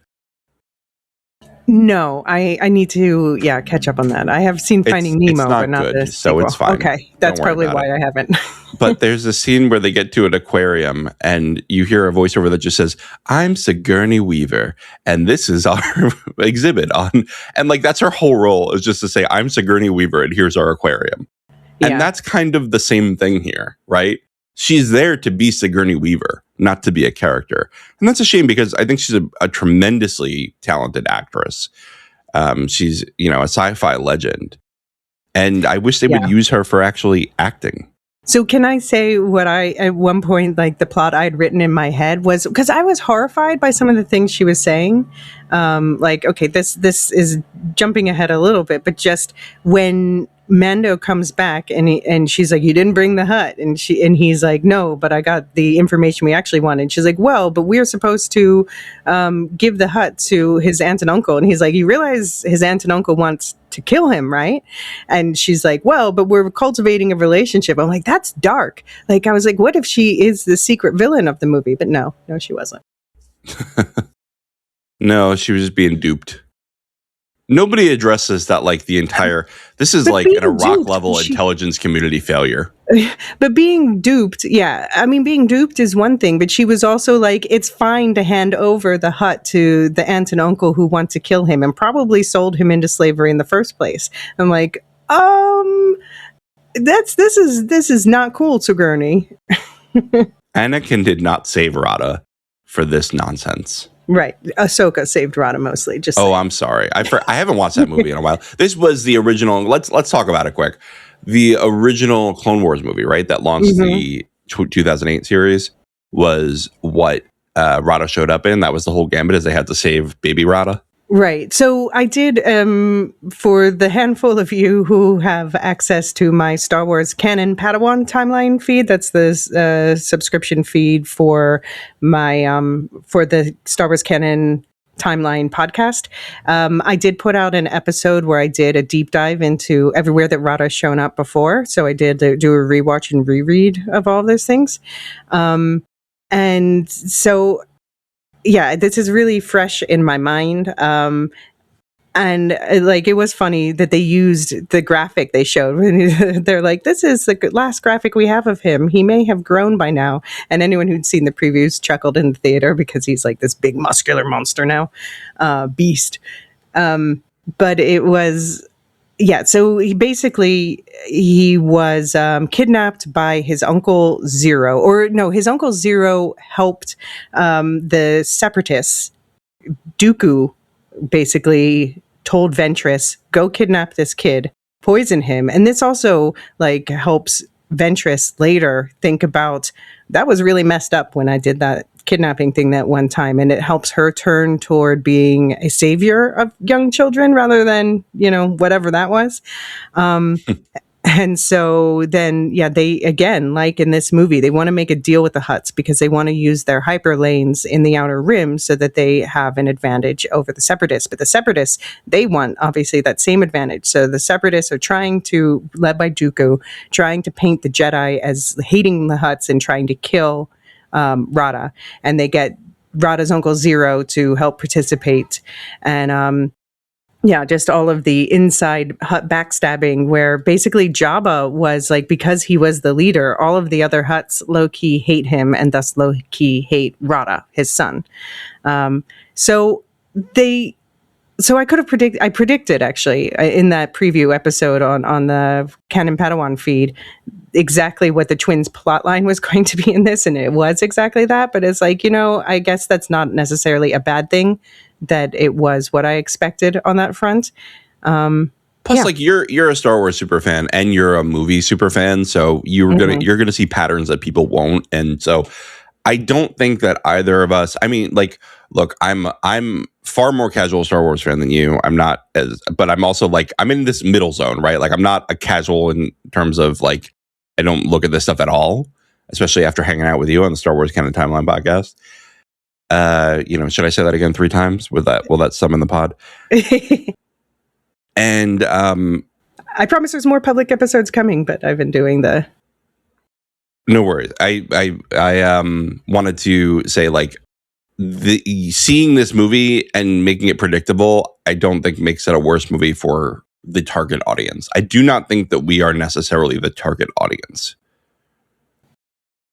Speaker 2: No, I need to catch up on that. I have seen Finding Nemo, but not
Speaker 1: good,
Speaker 2: this.
Speaker 1: So it's fine.
Speaker 2: Okay, that's probably why I haven't.
Speaker 1: But there's a scene where they get to an aquarium, and you hear a voiceover that just says, "I'm Sigourney Weaver, and this is our exhibit on." And like that's her whole role, is just to say, "I'm Sigourney Weaver, and here's our aquarium." Yeah. And that's kind of the same thing here, right? She's there to be Sigourney Weaver, not to be a character. And that's a shame, because I think she's a tremendously talented actress. She's, a sci-fi legend. And I wish they would use her for actually acting.
Speaker 2: So can I say what at one point, like the plot I had written in my head was, because I was horrified by some of the things she was saying. Okay, this is jumping ahead a little bit, but just when Mando comes back and she's like, "You didn't bring the hut," and he's like, "No, but I got the information we actually wanted." She's like, "Well, but we're supposed to give the hut to his aunt and uncle," and he's like, "You realize his aunt and uncle wants to kill him, right?" And she's like, "Well, but we're cultivating a relationship." I'm like, that's dark. Like, I was like, what if she is the secret villain of the movie? But no, she wasn't.
Speaker 1: No, she was just being duped. Nobody addresses that, like the entire, this is like an Iraq level intelligence community failure.
Speaker 2: But being duped, being duped is one thing, but she was also like, it's fine to hand over the hut to the aunt and uncle who want to kill him and probably sold him into slavery in the first place. I'm like, this is not cool, Sigourney.
Speaker 1: Anakin did not save Rada for this nonsense.
Speaker 2: Right. Ahsoka saved Rada mostly.
Speaker 1: I'm sorry. I haven't watched that movie in a while. This was the original. Let's talk about it quick. The original Clone Wars movie, right? That launched the 2008 series was what Rada showed up in. That was the whole gambit, is they had to save baby Rada.
Speaker 2: Right. So I did, for the handful of you who have access to my Star Wars Canon Padawan timeline feed, that's the subscription feed for my for the Star Wars Canon Timeline podcast. I did put out an episode where I did a deep dive into everywhere that Rada has shown up before. So I did do a rewatch and reread of all those things. And so... yeah, this is really fresh in my mind. And like, it was funny that they used the graphic they showed. They're like, this is the last graphic we have of him. He may have grown by now. And anyone who'd seen the previews chuckled in the theater because he's like this big muscular monster now, beast. But it was, yeah. So he was kidnapped by his uncle Zero, or no, his uncle Zero helped the separatists. Dooku basically told Ventress, go kidnap this kid, poison him. And this also like helps Ventress later think about, that was really messed up when I did that kidnapping thing that one time. And it helps her turn toward being a savior of young children rather than, whatever that was. And so then, yeah, they, again, like in this movie, they want to make a deal with the Hutts because they want to use their hyper lanes in the outer rim so that they have an advantage over the Separatists. But the Separatists, they want, obviously, that same advantage. So the Separatists are trying to, led by Dooku, trying to paint the Jedi as hating the Hutts and trying to kill Rada. And they get Rada's Uncle Zero to help participate. And, yeah, just all of the inside Hutt backstabbing where basically Jabba was like, because he was the leader, all of the other Hutts low-key hate him and thus low-key hate Rada, his son. So I could have predicted actually in that preview episode on the Canon Padawan feed exactly what the twins plot line was going to be in this. And it was exactly that. But it's like, I guess that's not necessarily a bad thing, that it was what I expected on that front.
Speaker 1: Plus, like you're a Star Wars super fan and you're a movie super fan, so you're gonna see patterns that people won't. And so I don't think that either of us. I mean, like, look, I'm far more casual Star Wars fan than you. I'm not but I'm also like, I'm in this middle zone, right? Like, I'm not a casual in terms of like, I don't look at this stuff at all, especially after hanging out with you on the Star Wars Canon Timeline podcast. Should I say that again 3 times? Will that sum in the pod? And
Speaker 2: I promise there's more public episodes coming, but I've been doing the.
Speaker 1: No worries. I wanted to say, like, seeing this movie and making it predictable, I don't think makes it a worse movie for the target audience. I do not think that we are necessarily the target audience.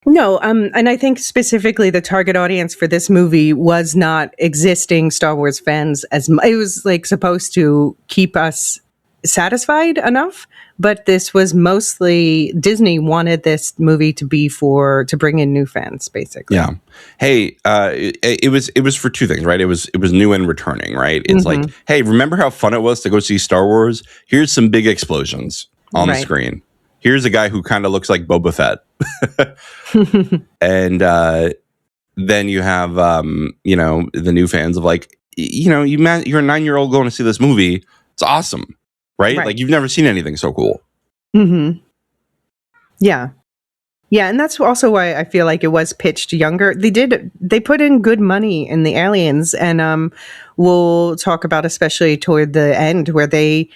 Speaker 2: No, and I think specifically the target audience for this movie was not existing Star Wars fans. It was like supposed to keep us satisfied enough, but this was mostly Disney wanted this movie to be to bring in new fans, basically.
Speaker 1: Yeah. Hey, it was for 2 things, right? It was new and returning, right? It's like, hey, remember how fun it was to go see Star Wars? Here's some big explosions on the screen. Here's a guy who kind of looks like Boba Fett. And then you have, the new fans of like, you're a 9-year-old going to see this movie. It's awesome, right? Like, you've never seen anything so cool.
Speaker 2: Mm-hmm. Yeah. Yeah, and that's also why I feel like it was pitched younger. They put in good money in the aliens, and we'll talk about especially toward the end where they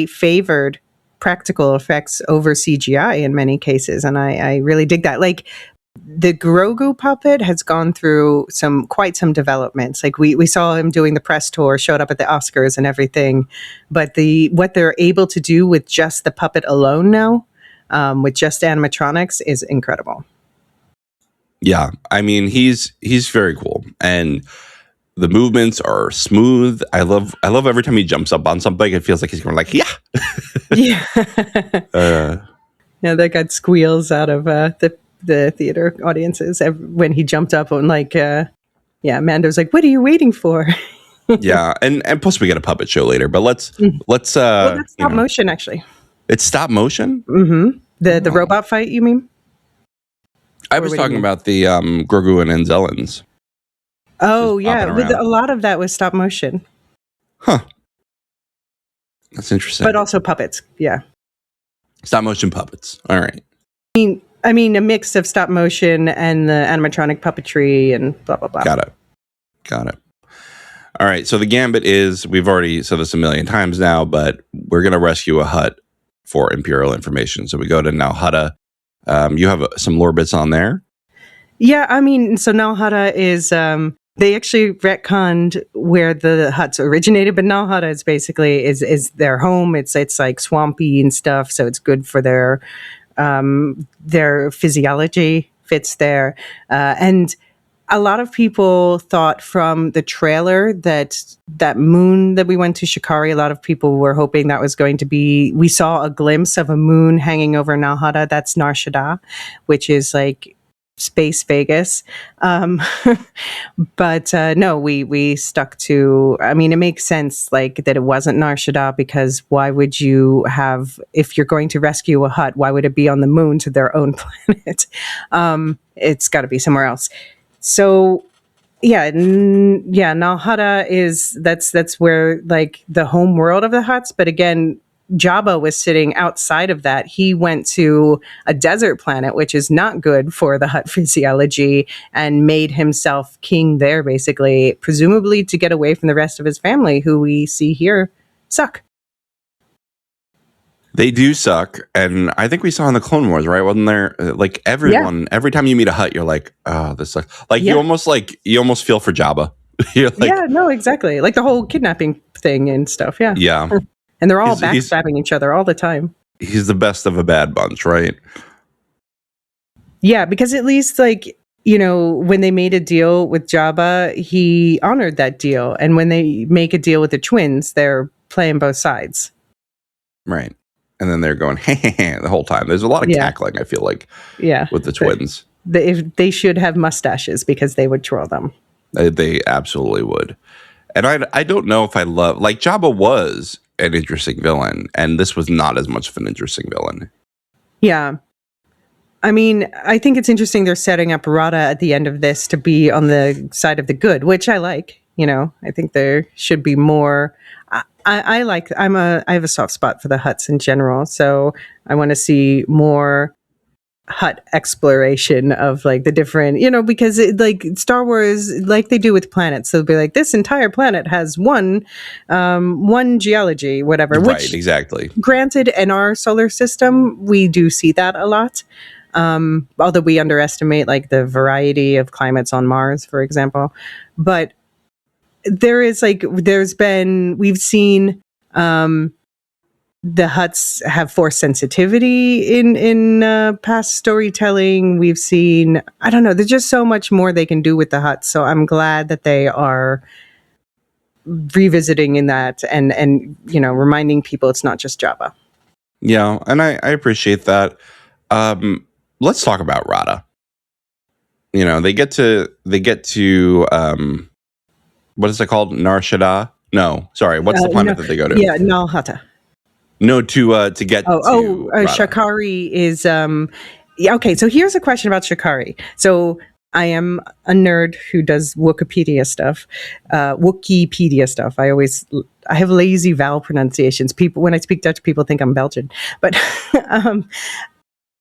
Speaker 2: favored practical effects over CGI in many cases, and I really dig that. Like, the Grogu puppet has gone through quite some developments. Like, we saw him doing the press tour, showed up at the Oscars and everything, but what they're able to do with just the puppet alone now, with just animatronics, is incredible.
Speaker 1: Yeah, I mean, he's very cool, and the movements are smooth. I love every time he jumps up on something. It feels like he's going like, yeah.
Speaker 2: Yeah. Yeah, that got squeals out of the theater audiences when he jumped up and like, Mando's like, what are you waiting for?
Speaker 1: Yeah, and plus we get a puppet show later, but let's
Speaker 2: well, that's stop motion, actually.
Speaker 1: It's stop motion?
Speaker 2: Mm-hmm. The robot fight, you mean?
Speaker 1: I was talking about the Grogu and Anzellans.
Speaker 2: Oh, yeah. A lot of that was stop motion.
Speaker 1: Huh. That's interesting.
Speaker 2: But also puppets, yeah.
Speaker 1: Stop motion puppets. All right.
Speaker 2: I mean, a mix of stop motion and the animatronic puppetry and blah, blah, blah.
Speaker 1: Got it. All right. So the gambit is, we've already said this a million times now, but we're going to rescue a Hutt for Imperial information. So we go to Nal Hutta. You have some lore bits on there.
Speaker 2: Yeah, I mean, so Nal Hutta is They actually retconned where the huts originated, but Nal Hutta is basically is their home. It's like swampy and stuff, so it's good for their physiology fits there. And a lot of people thought from the trailer that moon that we went to Shikari, a lot of people were hoping that was going to be, we saw a glimpse of a moon hanging over Nal Hutta. That's Nar Shaddaa, which is like space Vegas. But no, we stuck to, I mean, it makes sense like that it wasn't Nar Shaddaa, because why would you have, if you're going to rescue a hut, why would it be on the moon to their own planet? It's got to be somewhere else. So yeah, Nal Hutta that's where like the home world of the huts. But again, Jabba was sitting outside of that. He went to a desert planet, which is not good for the hut physiology, and made himself king there, basically, presumably to get away from the rest of his family, who we see here suck.
Speaker 1: They do suck, and I think we saw in the Clone Wars, right? Wasn't there like everyone? Every time you meet a hut, you're like, "Oh, this sucks." Like you almost feel for Jabba. You're like,
Speaker 2: yeah, no, exactly. Like the whole kidnapping thing and stuff. Yeah,
Speaker 1: yeah.
Speaker 2: And they're all backstabbing each other all the time.
Speaker 1: He's the best of a bad bunch, right?
Speaker 2: Yeah, because at least like, you know, when they made a deal with Jabba, he honored that deal, and when they make a deal with the twins, they're playing both sides.
Speaker 1: Right. And then they're going, hey, the whole time. There's a lot of cackling, I feel like, with the twins.
Speaker 2: They should have mustaches because they would twirl them.
Speaker 1: They absolutely would. And I don't know if I love, like, Jabba was an interesting villain, and this was not as much of an interesting villain.
Speaker 2: Yeah. I mean, I think it's interesting they're setting up Rada at the end of this to be on the side of the good, which I like. You know, I think there should be more. I have a soft spot for the huts in general, so I want to see more hut exploration of like the different, you know, because like Star Wars, like they do with planets, they'll be like, this entire planet has one geology, whatever.
Speaker 1: Right,
Speaker 2: which,
Speaker 1: exactly.
Speaker 2: Granted, in our solar system, we do see that a lot. Although we underestimate like the variety of climates on Mars, for example, but we've seen the huts have force sensitivity in past storytelling. We've seen, I don't know, there's just so much more they can do with the huts. So I'm glad that they are revisiting in that and you know, reminding people it's not just Jabba.
Speaker 1: Yeah, and I appreciate that. Let's talk about Rada. You know, they get to what is it called? Nar Shaddaa? No, sorry. What's the planet that they go to?
Speaker 2: Yeah, Nal Hutta.
Speaker 1: No, to get to
Speaker 2: Shikari is okay, so here's a question about Shikari. So I am a nerd who does Wikipedia stuff. I have lazy vowel pronunciations. People, when I speak Dutch, people think I'm Belgian. But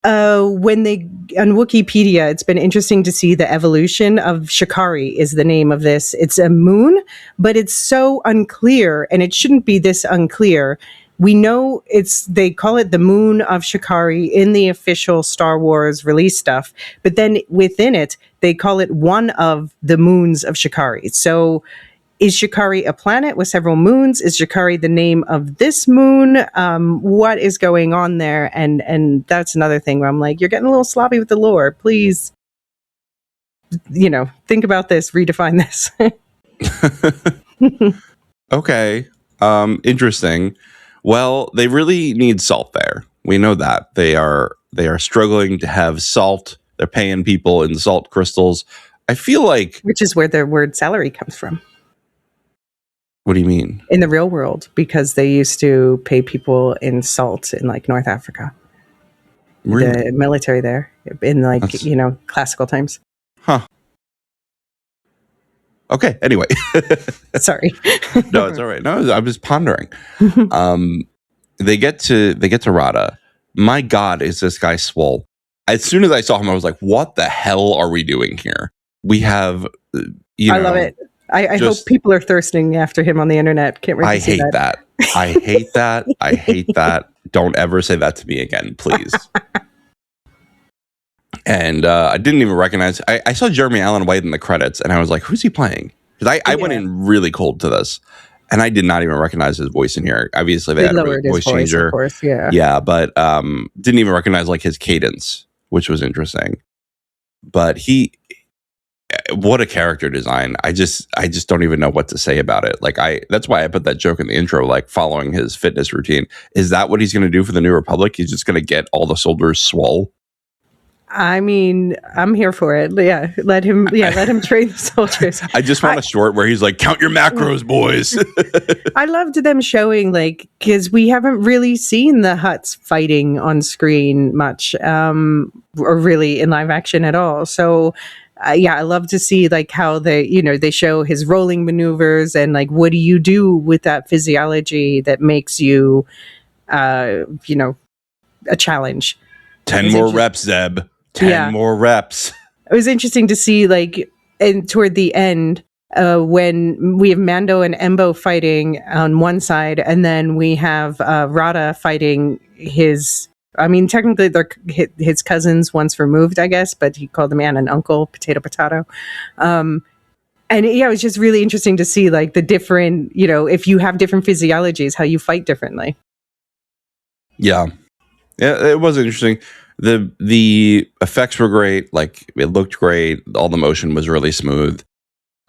Speaker 2: when they on Wikipedia, it's been interesting to see the evolution of Shikari is the name of this. It's a moon, but it's so unclear, and it shouldn't be this unclear. We know they call it the moon of Shikari in the official Star Wars release stuff, but then within it, they call it one of the moons of Shikari. So is Shikari a planet with several moons? Is Shikari the name of this moon? What is going on there? And that's another thing where I'm like, you're getting a little sloppy with the lore. Please, you know, think about this, redefine this.
Speaker 1: Okay. Interesting. Well, they really need salt there. We know that. They are struggling to have salt. They're paying people in salt crystals. I feel like,
Speaker 2: which is where the word salary comes from.
Speaker 1: What do you mean?
Speaker 2: In the real world, because they used to pay people in salt in like North Africa. Really? The military there in like, you know, classical times.
Speaker 1: Huh. Okay. Anyway.
Speaker 2: Sorry.
Speaker 1: No, it's all right. No, I was pondering. They get to Rada. My God, is this guy swole? As soon as I saw him, I was like, what the hell are we doing here? We have, I
Speaker 2: love it. I hope people are thirsting after him on the internet. Can't wait to see that.
Speaker 1: I hate that. I hate that. Don't ever say that to me again, please. And I didn't even recognize. I saw Jeremy Allen White in the credits, and I was like, "Who's he playing?" Because I went in really cold to this, and I did not even recognize his voice in here. Obviously, they had a voice changer,
Speaker 2: of course,
Speaker 1: yeah, but didn't even recognize like his cadence, which was interesting. But what a character design! I just don't even know what to say about it. Like that's why I put that joke in the intro, like following his fitness routine. Is that what he's going to do for the New Republic? He's just going to get all the soldiers swole.
Speaker 2: I mean, I'm here for it. Yeah, let him train the soldiers.
Speaker 1: I just want a short where he's like, "Count your macros, boys."
Speaker 2: I loved them showing, like, because we haven't really seen the Hutts fighting on screen much, or really in live action at all. So, I love to see like how they show his rolling maneuvers and like what do you do with that physiology that makes you, a challenge.
Speaker 1: 10 more reps, Zeb. 10 more reps.
Speaker 2: It was interesting to see, like, and toward the end, when we have Mando and Embo fighting on one side, and then we have Rada fighting technically they're his cousins once removed, I guess, but he called the man an uncle, potato. And it was just really interesting to see, like, the different, if you have different physiologies, how you fight differently.
Speaker 1: Yeah, it was interesting. The effects were great. Like, it looked great. All the motion was really smooth.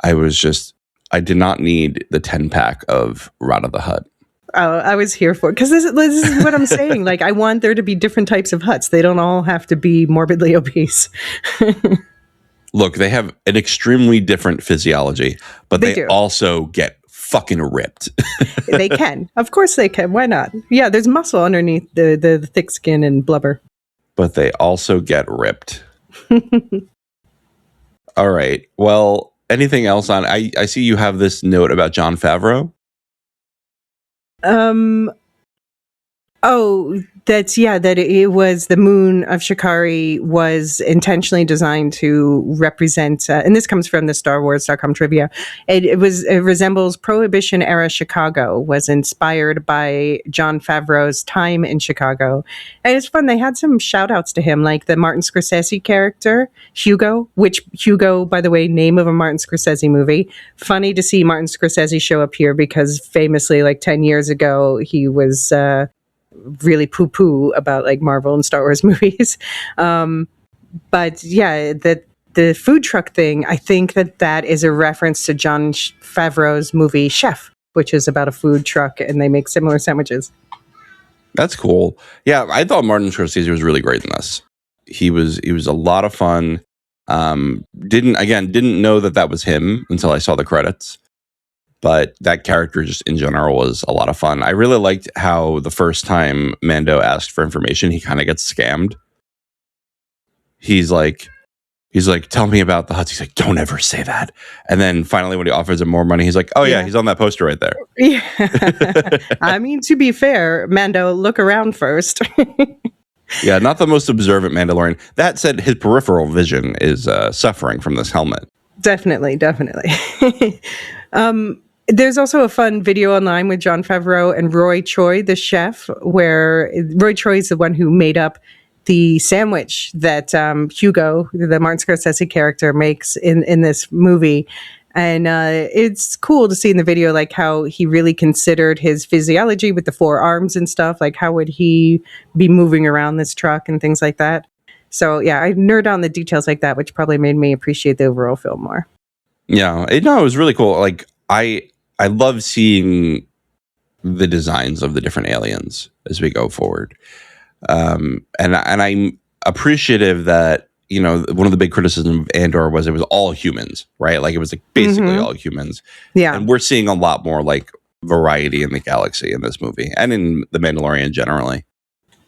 Speaker 1: I did not need the 10-pack of Rada the Hutt.
Speaker 2: Oh, I was here for it. Because this is what I'm saying. Like, I want there to be different types of Hutts. They don't all have to be morbidly obese.
Speaker 1: Look, they have an extremely different physiology, but they also get fucking ripped.
Speaker 2: They can. Of course they can. Why not? Yeah, there's muscle underneath the thick skin and blubber.
Speaker 1: But they also get ripped. All right. Well, anything else on... I see you have this note about Jon Favreau. That it was the moon of Shikari was intentionally designed to represent, and this comes from the StarWars.com trivia. It resembles Prohibition era Chicago, was inspired by Jon Favreau's time in Chicago. And it's fun. They had some shout outs to him, like the Martin Scorsese character, Hugo, by the way, name of a Martin Scorsese movie. Funny to see Martin Scorsese show up here because famously, like 10 years ago, he was, really poo-poo about like Marvel and Star Wars movies. But yeah, the food truck thing, I think that is a reference to Jon Favreau's movie Chef, which is about a food truck and they make similar sandwiches. That's cool. Yeah, I thought Martin Scorsese was really great in this. He was a lot of fun. Didn't know that was him until I saw the credits. But that character just in general was a lot of fun. I really liked how the first time Mando asked for information, he kind of gets scammed. He's like, tell me about the Hutts. He's like, don't ever say that. And then finally, when he offers him more money, he's like, oh yeah, he's on that poster right there.
Speaker 2: Yeah. I mean, to be fair, Mando, look around first.
Speaker 1: Yeah, not the most observant Mandalorian. That said, his peripheral vision is suffering from this helmet.
Speaker 2: Definitely. There's also a fun video online with Jon Favreau and Roy Choi, the chef, where Roy Choi is the one who made up the sandwich that Hugo, the Martin Scorsese character, makes in this movie. And it's cool to see in the video like how he really considered his physiology with the 4 arms and stuff. Like how would he be moving around this truck and things like that. So yeah, I nerd on the details like that, which probably made me appreciate the overall film more. Yeah,
Speaker 1: it was really cool. Like I love seeing the designs of the different aliens as we go forward. And I'm appreciative that, one of the big criticisms of Andor was it was all humans, right? Like it was like basically all humans.
Speaker 2: Yeah.
Speaker 1: And we're seeing a lot more like variety in the galaxy in this movie and in The Mandalorian generally.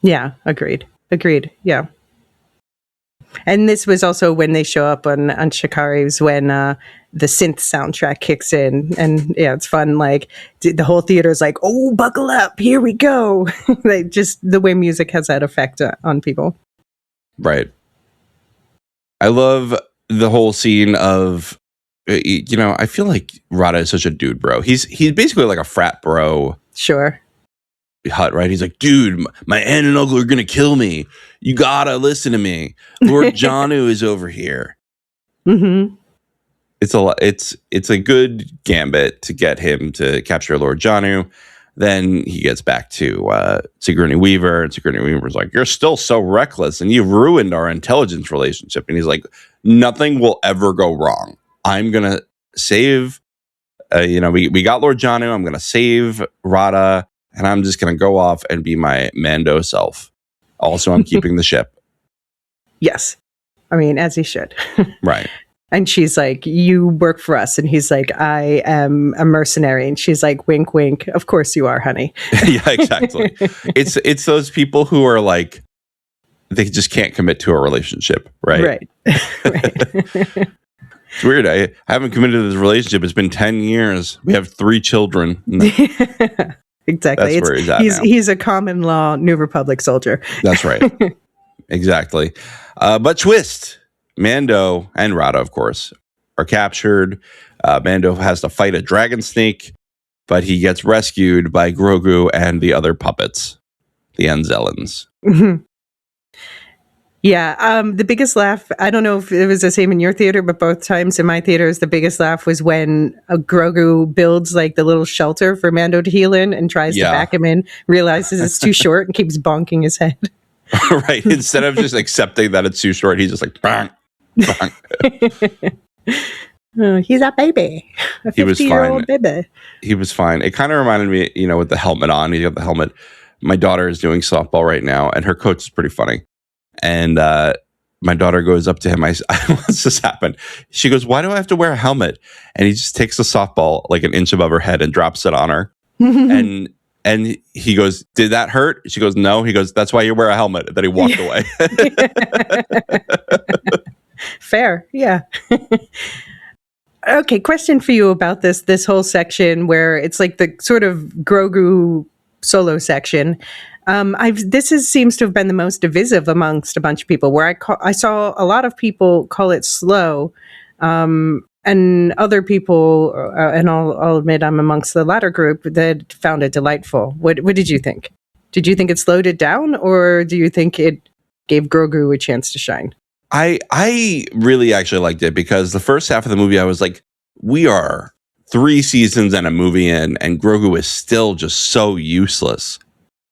Speaker 2: Yeah, agreed. Yeah. And this was also when they show up on Shikari's when the synth soundtrack kicks in. And yeah, it's fun. Like the whole theater is like, oh, buckle up. Here we go. Like just the way music has that effect on people.
Speaker 1: Right. I love the whole scene of, I feel like Rada is such a dude, bro. He's basically like a frat bro.
Speaker 2: Sure.
Speaker 1: hut, right? He's like, dude, my aunt and uncle are gonna kill me. You gotta listen to me. Lord Janu is over here.
Speaker 2: Mm-hmm.
Speaker 1: It's a good gambit to get him to capture Lord Janu. Then he gets back to Sigourney Weaver, and Sigourney Weaver's like, "You're still so reckless, and you've ruined our intelligence relationship." And he's like, "Nothing will ever go wrong. I'm gonna save. We got Lord Janu. I'm gonna save Rada, and I'm just gonna go off and be my Mando self. Also, I'm keeping the ship."
Speaker 2: Yes, I mean, as he should.
Speaker 1: Right.
Speaker 2: And she's like, "You work for us." And he's like, "I am a mercenary." And she's like, "Wink, wink. Of course you are, honey."
Speaker 1: Yeah, exactly. It's those people who are like, they just can't commit to a relationship, right?
Speaker 2: Right.
Speaker 1: It's weird. I haven't committed to this relationship. It's been 10 years. We have 3 children.
Speaker 2: Exactly.
Speaker 1: That's where he's at now.
Speaker 2: He's a common law New Republic soldier.
Speaker 1: That's right. Exactly. But twist. Mando and Rada, of course, are captured. Mando has to fight a dragon snake, but he gets rescued by Grogu and the other puppets, the Anzellans.
Speaker 2: Mm-hmm. Yeah. The biggest laugh, I don't know if it was the same in your theater, but both times in my theaters, the biggest laugh was when Grogu builds like the little shelter for Mando to heal in and tries to back him in, realizes it's too short and keeps bonking his head.
Speaker 1: Right. Instead of just accepting that it's too short, he's just like, bang.
Speaker 2: Oh, he's a baby. A 50-year-old baby.
Speaker 1: He was fine. It kind of reminded me, with the helmet on. He got the helmet. My daughter is doing softball right now, and her coach is pretty funny. And my daughter goes up to him. What's this happened? She goes, "Why do I have to wear a helmet?" And he just takes the softball like an inch above her head and drops it on her. And he goes, "Did that hurt?" She goes, "No." He goes, "That's why you wear a helmet." And then he walked away.
Speaker 2: Fair, yeah. Okay, question for you about this whole section where it's like the sort of Grogu solo section. Seems to have been the most divisive amongst a bunch of people. Where I saw a lot of people call it slow, and other people, and I'll admit I'm amongst the latter group, that found it delightful. What did you think? Did you think it slowed it down, or do you think it gave Grogu a chance to shine?
Speaker 1: I really actually liked it because the first half of the movie, I was like, we are 3 seasons and a movie in, and Grogu is still just so useless.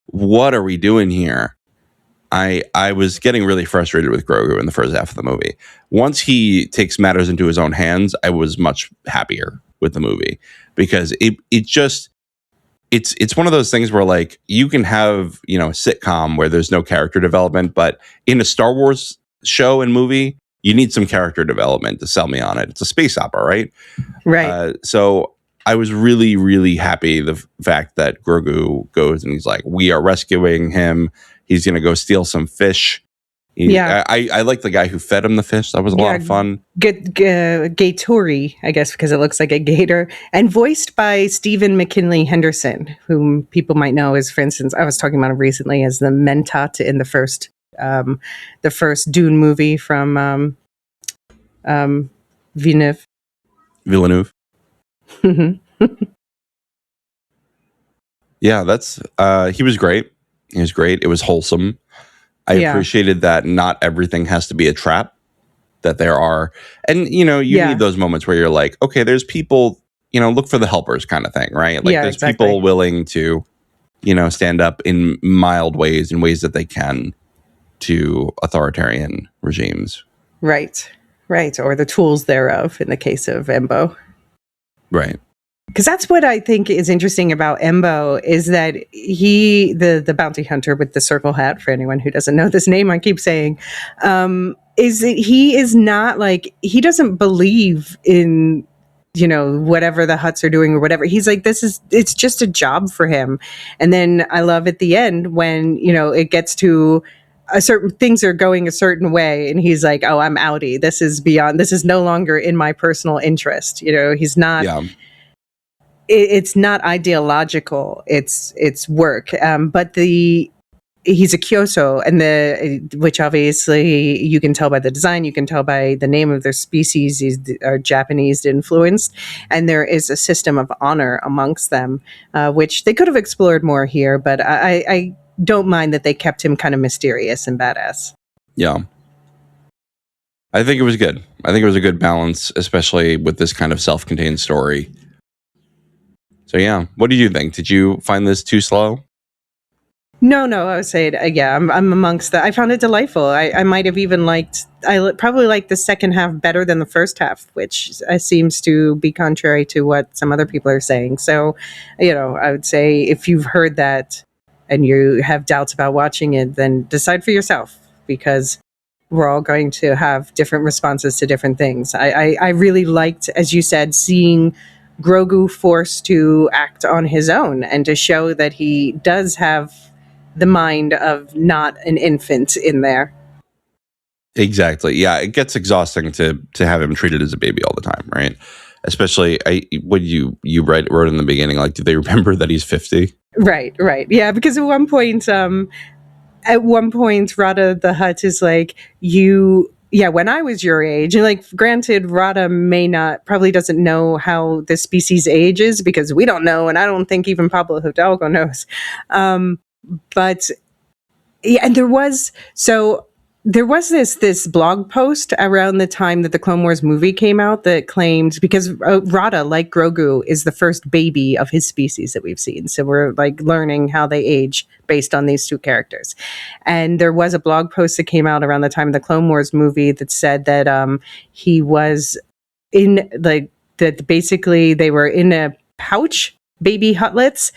Speaker 1: What are we doing here? I was getting really frustrated with Grogu in the first half of the movie. Once he takes matters into his own hands, I was much happier with the movie because it's one of those things where like you can have, a sitcom where there's no character development, but in a Star Wars show and movie, you need some character development to sell me on it. It's a space opera, right?
Speaker 2: Right.
Speaker 1: So I was really, really happy the fact that Grogu goes and he's like, we are rescuing him. He's going to go steal some fish. I like the guy who fed him the fish. That was a lot of fun.
Speaker 2: Gatori, I guess, because it looks like a gator. And voiced by Stephen McKinley Henderson, whom people might know as, for instance, I was talking about him recently as the Mentat in the first Dune movie from Villeneuve.
Speaker 1: Yeah, that's he was great. He was great. It was wholesome. I appreciated that not everything has to be a trap, that there are, and you need those moments where you're like, okay, there's people, look for the helpers kind of thing, right? Like there's people willing to, stand up in mild ways, in ways that they can to authoritarian regimes. Right.
Speaker 2: Or the tools thereof in the case of Embo.
Speaker 1: Right.
Speaker 2: Because that's what I think is interesting about Embo is that he, the bounty hunter with the circle hat, for anyone who doesn't know this name I keep saying, is that he is not like, he doesn't believe in, whatever the Hutts are doing or whatever. He's like, it's just a job for him. And then I love at the end when, it gets to things are going a certain way and he's like, oh, I'm outie. This is no longer in my personal interest. He's not... Yeah. It's not ideological. It's work. But the he's a Kyoso, and which obviously you can tell by the design, you can tell by the name of their species, these are Japanese influenced, and there is a system of honor amongst them, which they could have explored more here, but I don't mind that they kept him kind of mysterious and badass.
Speaker 1: Yeah. I think it was good. I think it was a good balance, especially with this kind of self-contained story. So yeah, what did you think? Did you find this too slow?
Speaker 2: No, I would say, yeah, I'm amongst that. I found it delightful. I might have even probably liked the second half better than the first half, which seems to be contrary to what some other people are saying. So, I would say if you've heard that and you have doubts about watching it, then decide for yourself, because we're all going to have different responses to different things. I really liked, as you said, seeing Grogu forced to act on his own and to show that he does have the mind of not an infant in there.
Speaker 1: Exactly. Yeah, it gets exhausting to have him treated as a baby all the time, right? Especially when you wrote in the beginning, like, do they remember that he's 50?
Speaker 2: Right. Yeah, because at one point, Rada the Hutt is like, when I was your age, and like, granted, Rada probably doesn't know how the species ages, because we don't know, and I don't think even Pablo Hidalgo knows. But yeah, and there was this blog post around the time that the Clone Wars movie came out that claimed, because Rada, like Grogu, is the first baby of his species that we've seen. So we're like learning how they age based on these two characters. And there was a blog post that came out around the time of the Clone Wars movie that said that he was that basically they were in a pouch, baby Huttlets,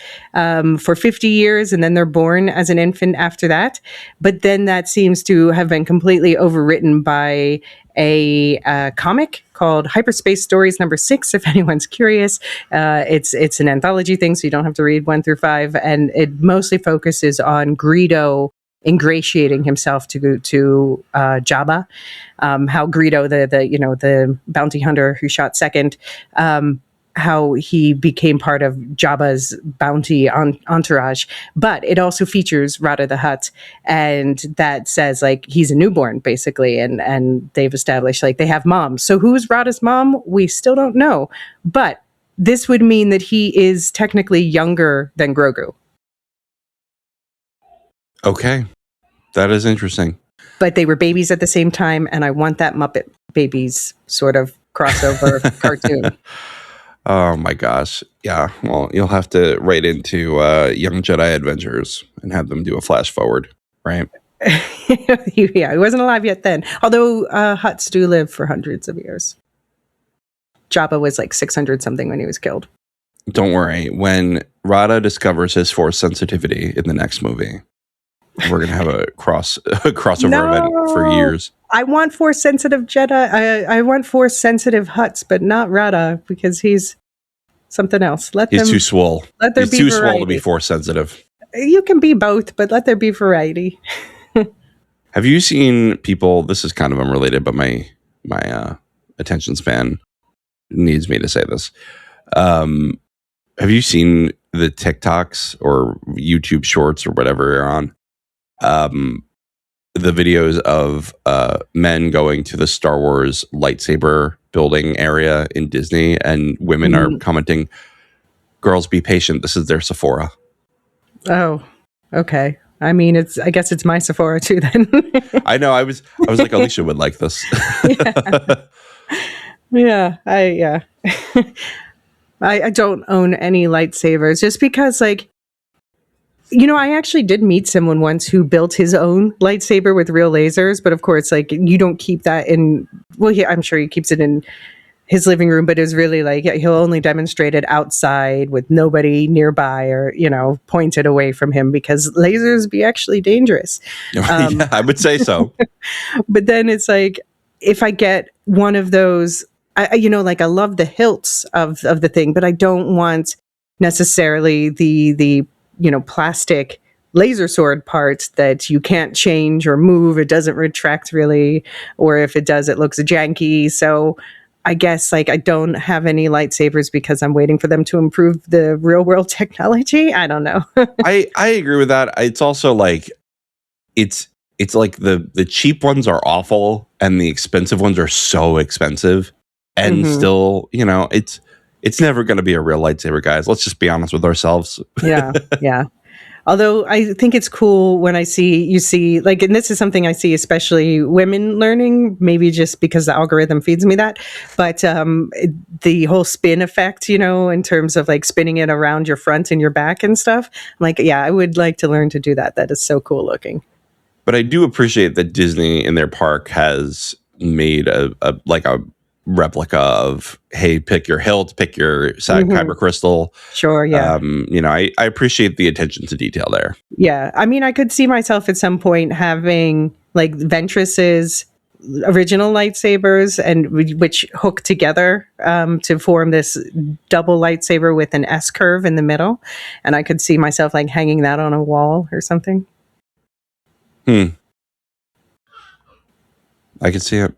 Speaker 2: for 50 years, and then they're born as an infant after that. But then that seems to have been completely overwritten by a comic called Hyperspace Stories number 6, if anyone's curious. It's an anthology thing, so you don't have to read 1 through 5, and it mostly focuses on Greedo ingratiating himself to Jabba, how Greedo, the bounty hunter who shot second, how he became part of Jabba's bounty entourage. But it also features Rada the Hutt, and that says like he's a newborn basically, and they've established like they have moms. So who's Rada's mom? We still don't know, but this would mean that he is technically younger than Grogu.
Speaker 1: Okay, that is interesting.
Speaker 2: But they were babies at the same time, and I want that Muppet Babies sort of crossover cartoon.
Speaker 1: Oh my gosh. Yeah. Well, you'll have to write into Young Jedi Adventures and have them do a flash forward, right?
Speaker 2: Yeah, he wasn't alive yet then. Although Hutts do live for hundreds of years. Jabba was like 600 something when he was killed.
Speaker 1: Don't worry. When Rada discovers his Force sensitivity in the next movie, we're going to have a crossover event for years.
Speaker 2: I want Force sensitive Jedi. I want Force sensitive Hutts, but not Rada, because he's something else.
Speaker 1: He's too swole.
Speaker 2: He's
Speaker 1: too swole to be Force sensitive.
Speaker 2: You can be both, but let there be variety.
Speaker 1: Have you seen people? This is kind of unrelated, but my attention span needs me to say this. Have you seen the TikToks or YouTube Shorts or whatever you're on? The videos of men going to the Star Wars lightsaber building area in Disney, and women are commenting, "Girls, be patient. This is their Sephora." Oh,
Speaker 2: okay. I mean, I guess it's my Sephora too. Then
Speaker 1: I know. I was like, Elysia would like this.
Speaker 2: Yeah. I don't own any lightsabers just because, like, I actually did meet someone once who built his own lightsaber with real lasers, but of course, like, you don't keep that in. Well, I'm sure he keeps it in his living room, but it's really like he'll only demonstrate it outside with nobody nearby or pointed away from him, because lasers be actually dangerous.
Speaker 1: Yeah, I would say so.
Speaker 2: But then it's like, if I get one of those, I love the hilts of the thing, but I don't want necessarily the plastic laser sword parts that you can't change or move. It doesn't retract really, or if it does, it looks janky. So I guess like I don't have any lightsabers because I'm waiting for them to improve the real world technology. I don't know.
Speaker 1: I agree with that. It's also like, it's like the cheap ones are awful and the expensive ones are so expensive, and still, it's never going to be a real lightsaber, guys. Let's just be honest with ourselves.
Speaker 2: Yeah, yeah. Although I think it's cool when you see, like, and this is something I see, especially women learning, maybe just because the algorithm feeds me that, but the whole spin effect, in terms of like spinning it around your front and your back and stuff. I'm like, yeah, I would like to learn to do that. That is so cool looking.
Speaker 1: But I do appreciate that Disney in their park has made a replica of, hey, pick your hilt, pick your kyber crystal.
Speaker 2: Sure, yeah.
Speaker 1: I appreciate the attention to detail there.
Speaker 2: Yeah, I mean, I could see myself at some point having like Ventress's original lightsabers, and which hook together to form this double lightsaber with an S curve in the middle, and I could see myself like hanging that on a wall or something.
Speaker 1: I could see it.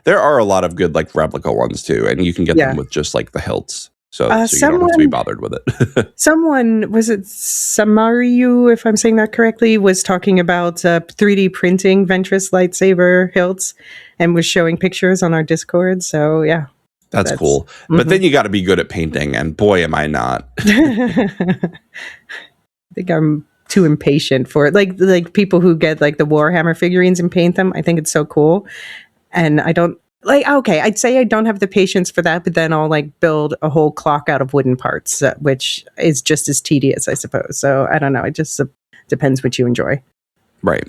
Speaker 1: There are a lot of good like replica ones too, and you can get them with just like the hilts, so you don't have to be bothered with it.
Speaker 2: Someone, was it Samariu, if I'm saying that correctly, was talking about 3D printing Ventress lightsaber hilts and was showing pictures on our Discord. So yeah,
Speaker 1: that's cool. But then you got to be good at painting, and boy, am I not.
Speaker 2: I think I'm too impatient for it. Like people who get like the Warhammer figurines and paint them. I think it's so cool. And I don't okay, I'd say I don't have the patience for that, but then I'll like build a whole clock out of wooden parts, which is just as tedious, I suppose. So I don't know. It just depends what you enjoy.
Speaker 1: Right.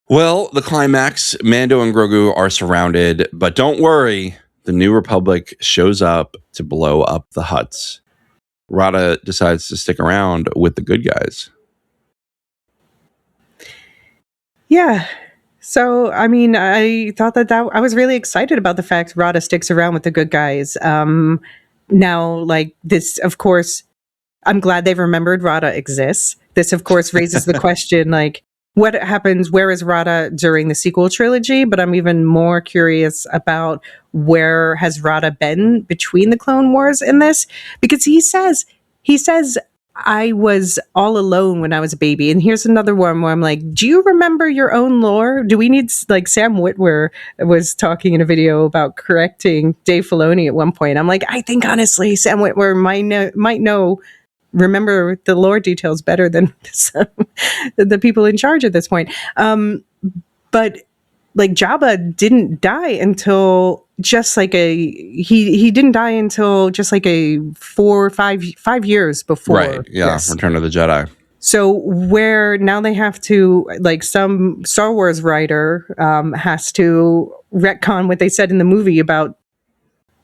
Speaker 1: Well, the climax, Mando and Grogu are surrounded, but don't worry. The New Republic shows up to blow up the huts. Rada decides to stick around with the good guys.
Speaker 2: Yeah. So, I mean, I thought that I was really excited about the fact Rada sticks around with the good guys. Now, like this, of course, I'm glad they've remembered Rada exists. This, of course, raises the question, like, what happens? Where is Rada during the sequel trilogy? But I'm even more curious about where has Rada been between the Clone Wars and this, because he says, I was all alone when I was a baby. And here's another one where I'm like, do you remember your own lore? Do we need, like, Sam Witwer was talking in a video about correcting Dave Filoni at one point. I'm like, I think honestly, Sam Witwer might remember the lore details better than the people in charge at this point. But like Jabba didn't die until just like he didn't die until just like a 4 or 5 years before.
Speaker 1: Right. Yeah. This. Return of the Jedi.
Speaker 2: So where now they have to, like, some Star Wars writer has to retcon what they said in the movie about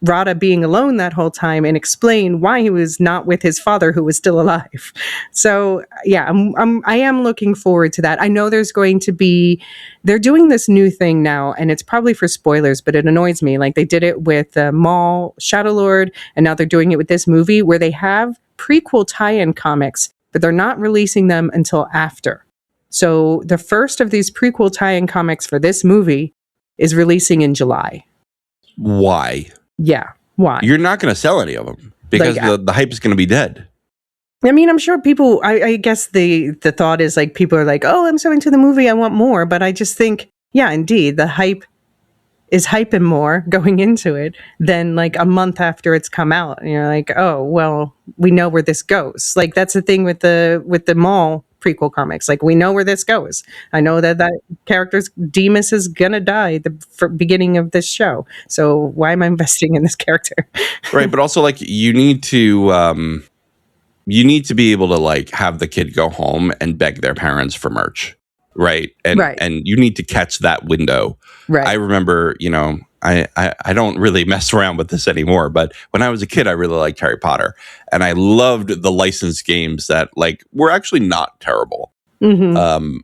Speaker 2: Rada being alone that whole time and explain why he was not with his father, who was still alive. So yeah, I am looking forward to that. I know they're doing this new thing now, and it's probably for spoilers, but it annoys me. Like they did it with Maul, Shadow Lord, and now they're doing it with this movie where they have prequel tie-in comics, but they're not releasing them until after. So the first of these prequel tie-in comics for this movie is releasing in July.
Speaker 1: Why?
Speaker 2: Yeah. Why?
Speaker 1: You're not going to sell any of them because the hype is going to be dead.
Speaker 2: I mean, I'm sure people, I guess the thought is like, people are like, oh, I'm so into the movie, I want more. But I just think, yeah, indeed, the hype is hyping more going into it than like a month after it's come out. And you're like, oh, well, we know where this goes. Like that's the thing with the Maul prequel comics. Like we know where this goes. I know that character's Demas is gonna die the beginning of this show. So why am I investing in this character?
Speaker 1: Right, but also like you need to be able to like have the kid go home and beg their parents for merch. Right. And you need to catch that window. Right. I remember, I don't really mess around with this anymore, but when I was a kid, I really liked Harry Potter, and I loved the licensed games that like were actually not terrible. Mm-hmm.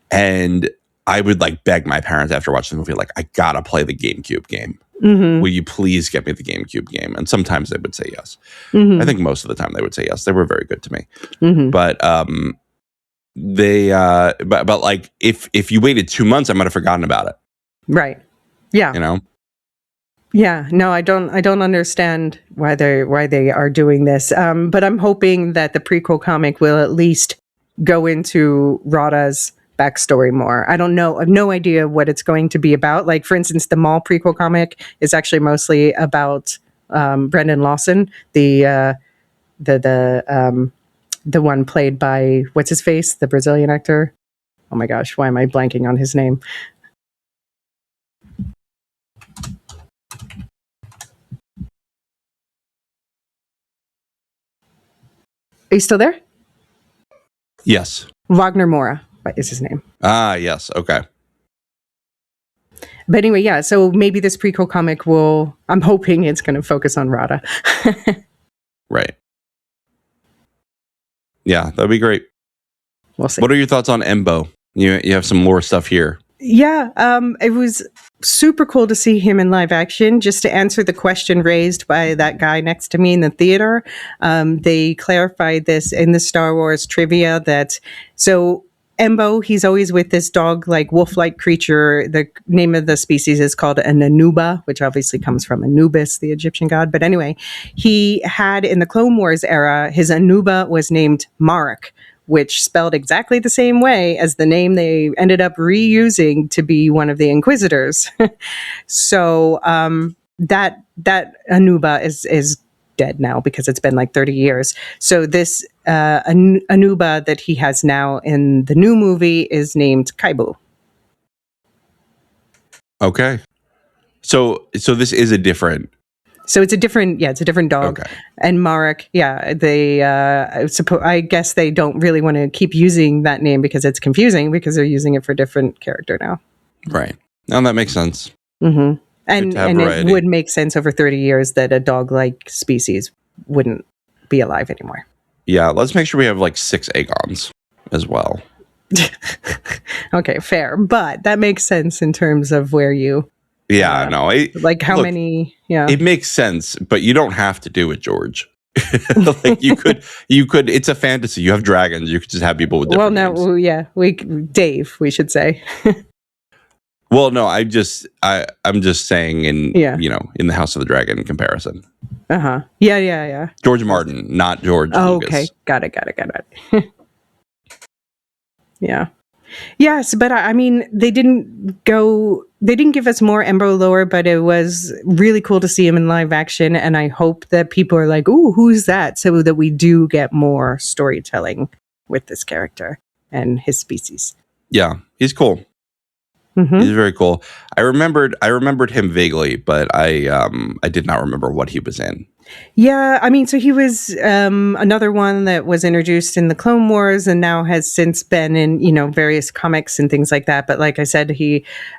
Speaker 1: And I would like beg my parents after watching the movie, like, I gotta play the GameCube game. Mm-hmm. Will you please get me the GameCube game? And sometimes they would say yes. Mm-hmm. I think most of the time they would say yes. They were very good to me. Mm-hmm. But but like if you waited 2 months, I might have forgotten about it.
Speaker 2: Right. Yeah. Yeah. No, I don't understand why they are doing this. But I'm hoping that the prequel comic will at least go into Rada's backstory more. I don't know. I have no idea what it's going to be about. Like, for instance, the Maul prequel comic is actually mostly about Brendan Lawson, the one played by what's his face, the Brazilian actor. Oh my gosh, why am I blanking on his name? Are you still there?
Speaker 1: Yes.
Speaker 2: Wagner Moura is his name.
Speaker 1: Ah, yes. Okay.
Speaker 2: But anyway, yeah, so maybe this prequel comic I'm hoping it's going to focus on Rada.
Speaker 1: Right. Yeah, that'd be great.
Speaker 2: We'll see.
Speaker 1: What are your thoughts on Embo? You have some more stuff here.
Speaker 2: Yeah, it was super cool to see him in live action. Just to answer the question raised by that guy next to me in the theater, they clarified this in the Star Wars trivia so Embo, he's always with this dog-like, wolf-like creature. The name of the species is called an Anuba, which obviously comes from Anubis, the Egyptian god. But anyway, he had, in the Clone Wars era, his Anuba was named Marek, which spelled exactly the same way as the name they ended up reusing to be one of the Inquisitors. So that Anuba is dead now because it's been like 30 years. So this Anuba that he has now in the new movie is named Kaibu.
Speaker 1: Okay. So this is a different...
Speaker 2: So it's a different dog.
Speaker 1: Okay.
Speaker 2: And Marek, they, I guess they don't really want to keep using that name because it's confusing because they're using it for a different character now.
Speaker 1: Right. Now that makes sense.
Speaker 2: Mm-hmm. And
Speaker 1: variety.
Speaker 2: It would make sense over 30 years that a dog-like species wouldn't be alive anymore.
Speaker 1: Yeah, let's make sure we have like 6 Aegons as well.
Speaker 2: Okay, fair. But that makes sense in terms of where you...
Speaker 1: Yeah, no.
Speaker 2: Many... Yeah.
Speaker 1: It makes sense, but you don't have to do it, George. Like you could, it's a fantasy. You have dragons. You could just have people with different names.
Speaker 2: Dave, we should say.
Speaker 1: Well, no, I'm just saying in the House of the Dragon comparison.
Speaker 2: Uh-huh. Yeah.
Speaker 1: George Martin, not George Lucas.
Speaker 2: Okay. Got it. Yeah. Yes, but I mean, they didn't give us more Embo lore, but it was really cool to see him in live action. And I hope that people are like, ooh, who's that? So that we do get more storytelling with this character and his species.
Speaker 1: Yeah, he's cool. Mm-hmm. He's very cool. I remembered him vaguely, but I did not remember what he was in.
Speaker 2: Yeah, I mean, so he was another one that was introduced in the Clone Wars and now has since been in, various comics and things like that. But like I said,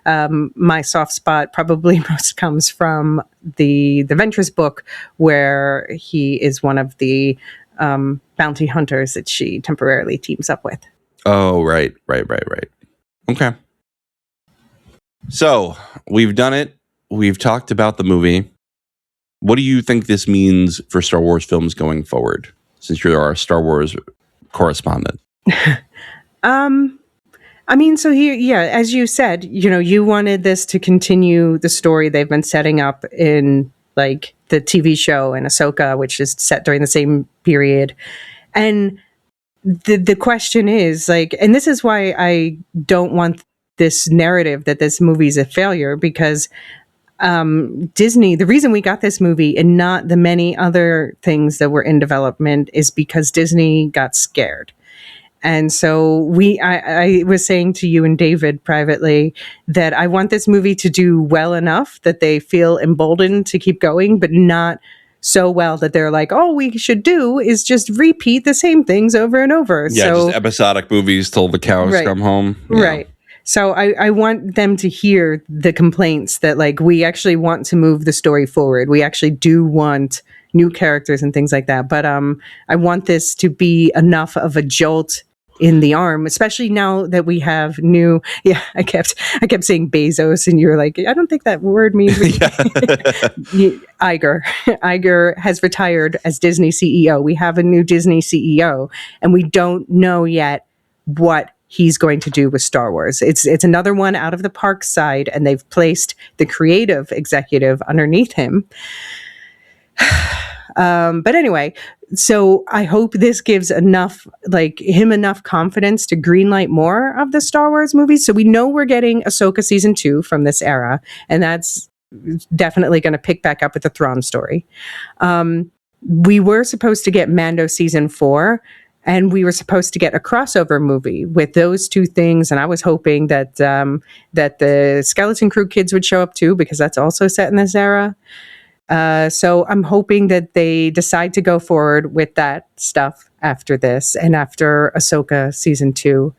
Speaker 2: my soft spot probably most comes from the Ventress book, where he is one of the bounty hunters that she temporarily teams up with.
Speaker 1: Oh, right. Okay. So we've done it. We've talked about the movie. What do you think this means for Star Wars films going forward, since you're our Star Wars correspondent?
Speaker 2: I mean, so here, as you said, you wanted this to continue the story they've been setting up in like the TV show and Ahsoka, which is set during the same period. And the question is like, and this is why I don't want this narrative that this movie is a failure, because Disney, the reason we got this movie and not the many other things that were in development is because Disney got scared. And so I was saying to you and David privately that I want this movie to do well enough that they feel emboldened to keep going, but not so well that they're like, all we should do is just repeat the same things over and over.
Speaker 1: Yeah, just episodic movies till the cows come home.
Speaker 2: Yeah. Right. So I want them to hear the complaints that like we actually want to move the story forward. We actually do want new characters and things like that. But I want this to be enough of a jolt in the arm, especially now that we have new. Yeah, I kept saying Bezos, and you're like, I don't think that word means. Iger has retired as Disney CEO. We have a new Disney CEO, and we don't know yet what he's going to do with Star Wars. It's another one out of the park side, and they've placed the creative executive underneath him. But anyway, so I hope this gives him enough confidence to greenlight more of the Star Wars movies. So we know we're getting Ahsoka season 2 from this era, and that's definitely going to pick back up with the Thrawn story. We were supposed to get Mando season 4, and we were supposed to get a crossover movie with those two things. And I was hoping that the Skeleton Crew kids would show up too, because that's also set in this era. So I'm hoping that they decide to go forward with that stuff after this and after Ahsoka season 2.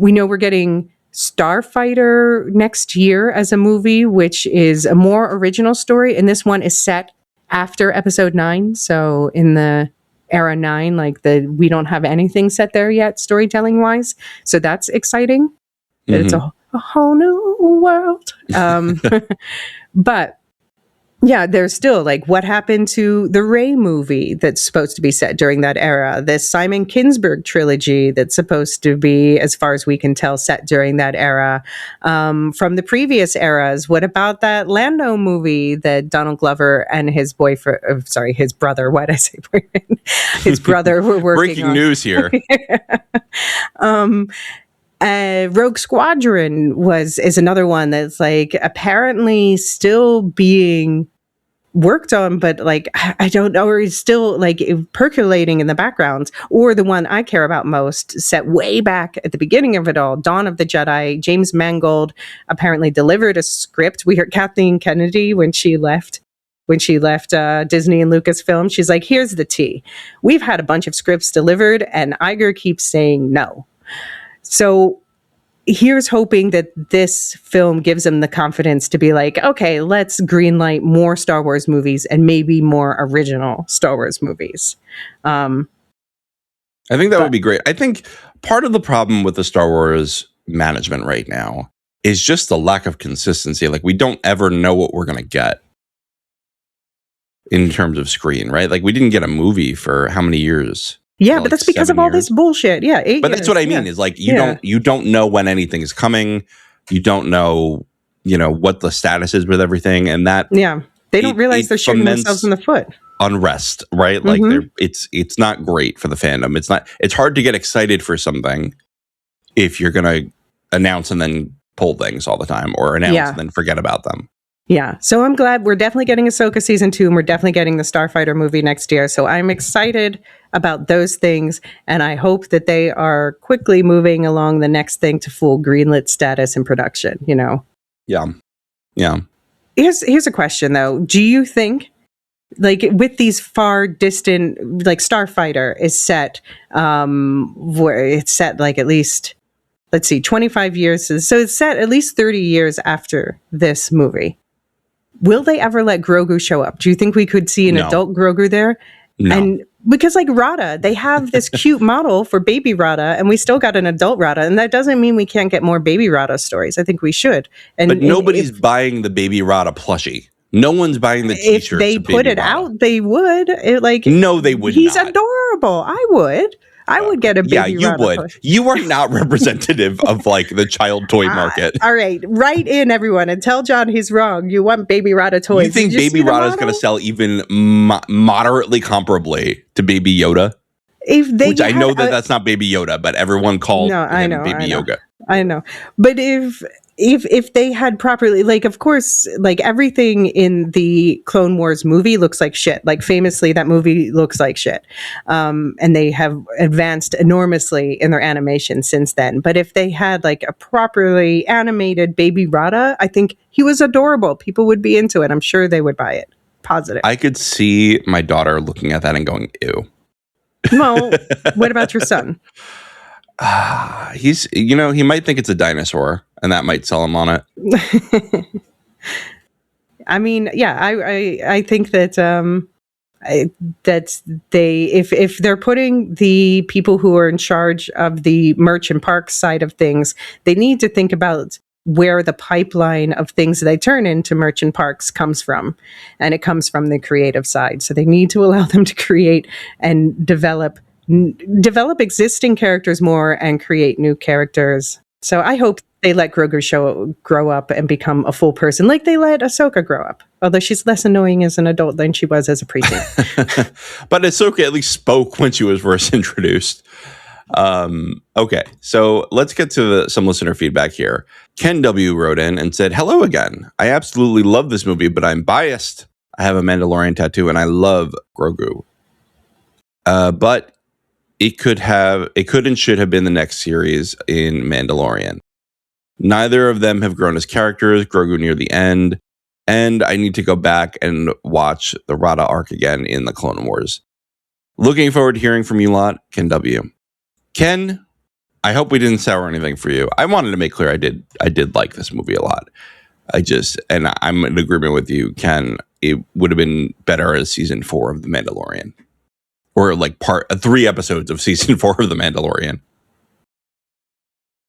Speaker 2: We know we're getting Starfighter next year as a movie, which is a more original story. And this one is set after episode 9. So in the era 9, we don't have anything set there yet, storytelling wise. So that's exciting. That it's a whole new world. But yeah, there's still what happened to the Rey movie that's supposed to be set during that era, this Simon Kinberg trilogy that's supposed to be, as far as we can tell, set during that era. From the previous eras, what about that Lando movie that Donald Glover and his boyfriend, his brother, why did I say boyfriend? His brother were working
Speaker 1: Breaking news here.
Speaker 2: Rogue Squadron is another one that's apparently still being worked on, but I don't know, or is still percolating in the background. Or the one I care about most, set way back at the beginning of it all, Dawn of the Jedi. James Mangold apparently delivered a script. We heard Kathleen Kennedy when she left Disney and Lucasfilm. She's like, here's the tea. We've had a bunch of scripts delivered and Iger keeps saying no. So here's hoping that this film gives him the confidence to be okay, let's greenlight more Star Wars movies and maybe more original Star Wars movies.
Speaker 1: I think that would be great. I think part of the problem with the Star Wars management right now is just the lack of consistency. We don't ever know what we're going to get in terms of screen, right? We didn't get a movie for how many years?
Speaker 2: Yeah, but that's because of all this bullshit. Yeah, 8 years.
Speaker 1: But that's what I mean is you don't know when anything is coming. You don't know, what the status is with everything, and that
Speaker 2: they don't realize they're shooting themselves in the foot.
Speaker 1: Unrest, right? It's not great for the fandom. It's hard to get excited for something if you're gonna announce and then pull things all the time, or announce and then forget about them.
Speaker 2: Yeah, so I'm glad we're definitely getting Ahsoka season 2, and we're definitely getting the Starfighter movie next year. So I'm excited about those things, and I hope that they are quickly moving along the next thing to full greenlit status and production.
Speaker 1: Yeah.
Speaker 2: Here's a question though: do you think, with these far distant, Starfighter is set, where it's set at least, let's see, 25 years, so it's set at least 30 years after this movie. Will they ever let Grogu show up? Do you think we could see an adult Grogu there?
Speaker 1: No.
Speaker 2: And because Rada, they have this cute model for baby Rada, and we still got an adult Rada, and that doesn't mean we can't get more baby Rada stories. I think we should.
Speaker 1: But nobody's buying the baby Rada plushie. No one's buying the t-shirts.
Speaker 2: If they put it out, they would.
Speaker 1: No, they would not.
Speaker 2: He's adorable. I would. I would get a baby Rada.
Speaker 1: Yeah, you would. Plushie. You are not representative of the child toy market.
Speaker 2: All right, write in everyone and tell John he's wrong. You want baby Rada toys.
Speaker 1: You think baby Rada is going to sell even moderately comparably to baby Yoda? Which I know that's not baby Yoda, but everyone called him baby Yoda.
Speaker 2: I know. But if they had properly, of course, everything in the Clone Wars movie looks like shit. Famously, that movie looks like shit. And they have advanced enormously in their animation since then. But if they had a properly animated baby Rada, I think he was adorable. People would be into it. I'm sure they would buy it. Positive.
Speaker 1: I could see my daughter looking at that and going, ew.
Speaker 2: Well, what about your son?
Speaker 1: He might think it's a dinosaur, and that might sell him on it.
Speaker 2: I mean, yeah, I think that that if they're putting the people who are in charge of the merch and park side of things, they need to think about where the pipeline of things they turn into merch and parks comes from, and it comes from the creative side. So they need to allow them to create and develop existing characters more and create new characters. So I hope they let Grogu grow up and become a full person, like they let Ahsoka grow up. Although she's less annoying as an adult than she was as a preteen.
Speaker 1: But Ahsoka at least spoke when she was first introduced. Okay, so let's get to some listener feedback here. Ken W. wrote in and said, "Hello again. I absolutely love this movie, but I'm biased. I have a Mandalorian tattoo and I love Grogu. But it could and should have been the next series in Mandalorian. Neither of them have grown as characters, Grogu near the end, and I need to go back and watch the Rada arc again in the Clone Wars. Looking forward to hearing from you lot, Ken W." Ken, I hope we didn't sour anything for you. I wanted to make clear I did like this movie a lot. And I'm in agreement with you, Ken. It would have been better as season 4 of The Mandalorian. Or like 3 episodes of season 4 of The Mandalorian.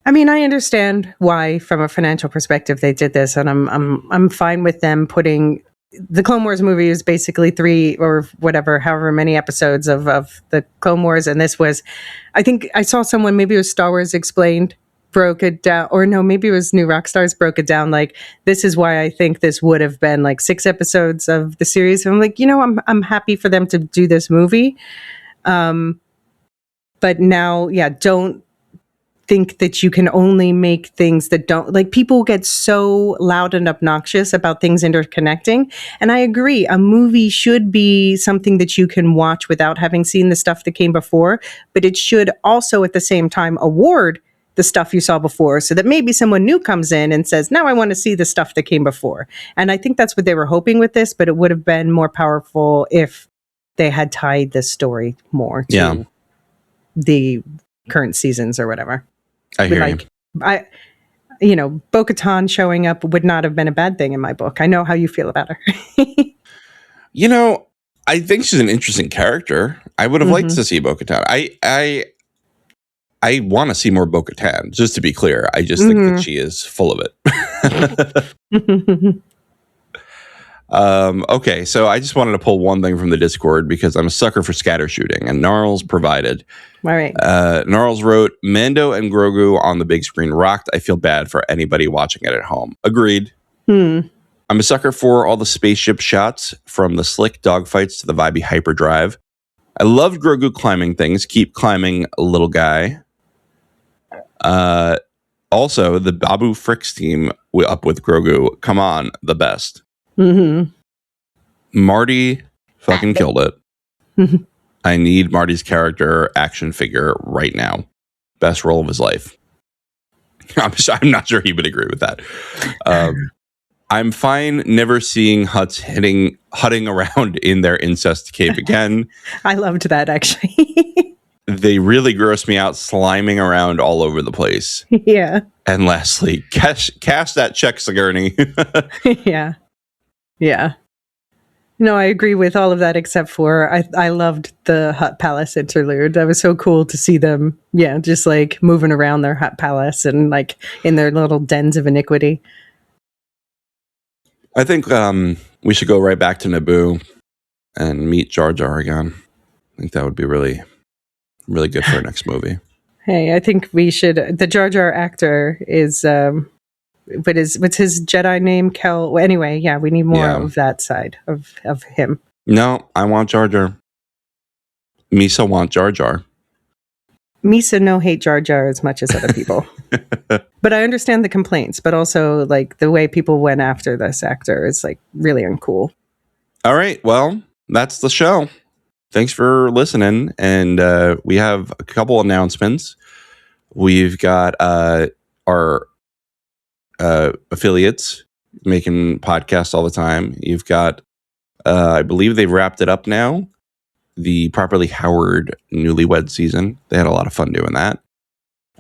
Speaker 2: I mean, I understand why, from a financial perspective, they did this, and I'm fine with them putting the Clone Wars movie is basically 3 or whatever, however many episodes of the Clone Wars, and this was, I think I saw someone, maybe it was Star Wars Explained, broke it down, or no, maybe it was New Rockstars broke it down. Like, this is why I think this would have been like 6 episodes of the series. And I'm like, I'm happy for them to do this movie, but now, don't think that you can only make things that don't, like, people get so loud and obnoxious about things interconnecting. And I agree, a movie should be something that you can watch without having seen the stuff that came before, but it should also at the same time award the stuff you saw before, so that maybe someone new comes in and says, now I want to see the stuff that came before. And I think that's what they were hoping with this, but it would have been more powerful if they had tied this story more to the current seasons or whatever.
Speaker 1: I hear
Speaker 2: you. Bo-Katan showing up would not have been a bad thing in my book. I know how you feel about her.
Speaker 1: I think she's an interesting character. I would have liked to see Bo-Katan. I want to see more Bo-Katan, just to be clear. I just think that she is full of it. Okay, so I just wanted to pull one thing from the Discord because I'm a sucker for scatter shooting, and Gnarls provided.
Speaker 2: All right.
Speaker 1: Gnarls wrote, "Mando and Grogu on the big screen rocked. I feel bad for anybody watching it at home." Agreed. I'm a sucker for all the spaceship shots, from the slick dogfights to the vibey hyperdrive. I loved Grogu climbing things. Keep climbing, little guy. Also, the Babu Fricks team up with Grogu. Come on, the best. Marty fucking killed it. I need Marty's character action figure right now. Best role of his life. I'm not sure he would agree with that. I'm fine never seeing Hutts hutting around in their incest cape again.
Speaker 2: I loved that, actually.
Speaker 1: They really gross me out, sliming around all over the place.
Speaker 2: Yeah.
Speaker 1: And lastly, cast that check, Sigourney.
Speaker 2: Yeah. No, I agree with all of that, except for I loved the Hutt Palace interlude. That was so cool to see them, just like moving around their Hutt Palace and like in their little dens of iniquity.
Speaker 1: I think we should go right back to Naboo and meet Jar Jar again. I think that would be really, really good for our next movie.
Speaker 2: Hey, I think we should. The Jar Jar actor is, what's his Jedi name? Kel. Well, anyway, we need more of that side of him.
Speaker 1: No, I want Jar Jar. Misa want Jar Jar.
Speaker 2: Misa no hate Jar Jar as much as other people. But I understand the complaints, but also like the way people went after this actor is like really uncool.
Speaker 1: All right, well, that's the show. Thanks for listening, and we have a couple announcements. We've got our affiliates making podcasts all the time. You've got, I believe they've wrapped it up now, the Properly Howard Newlywed season. They had a lot of fun doing that.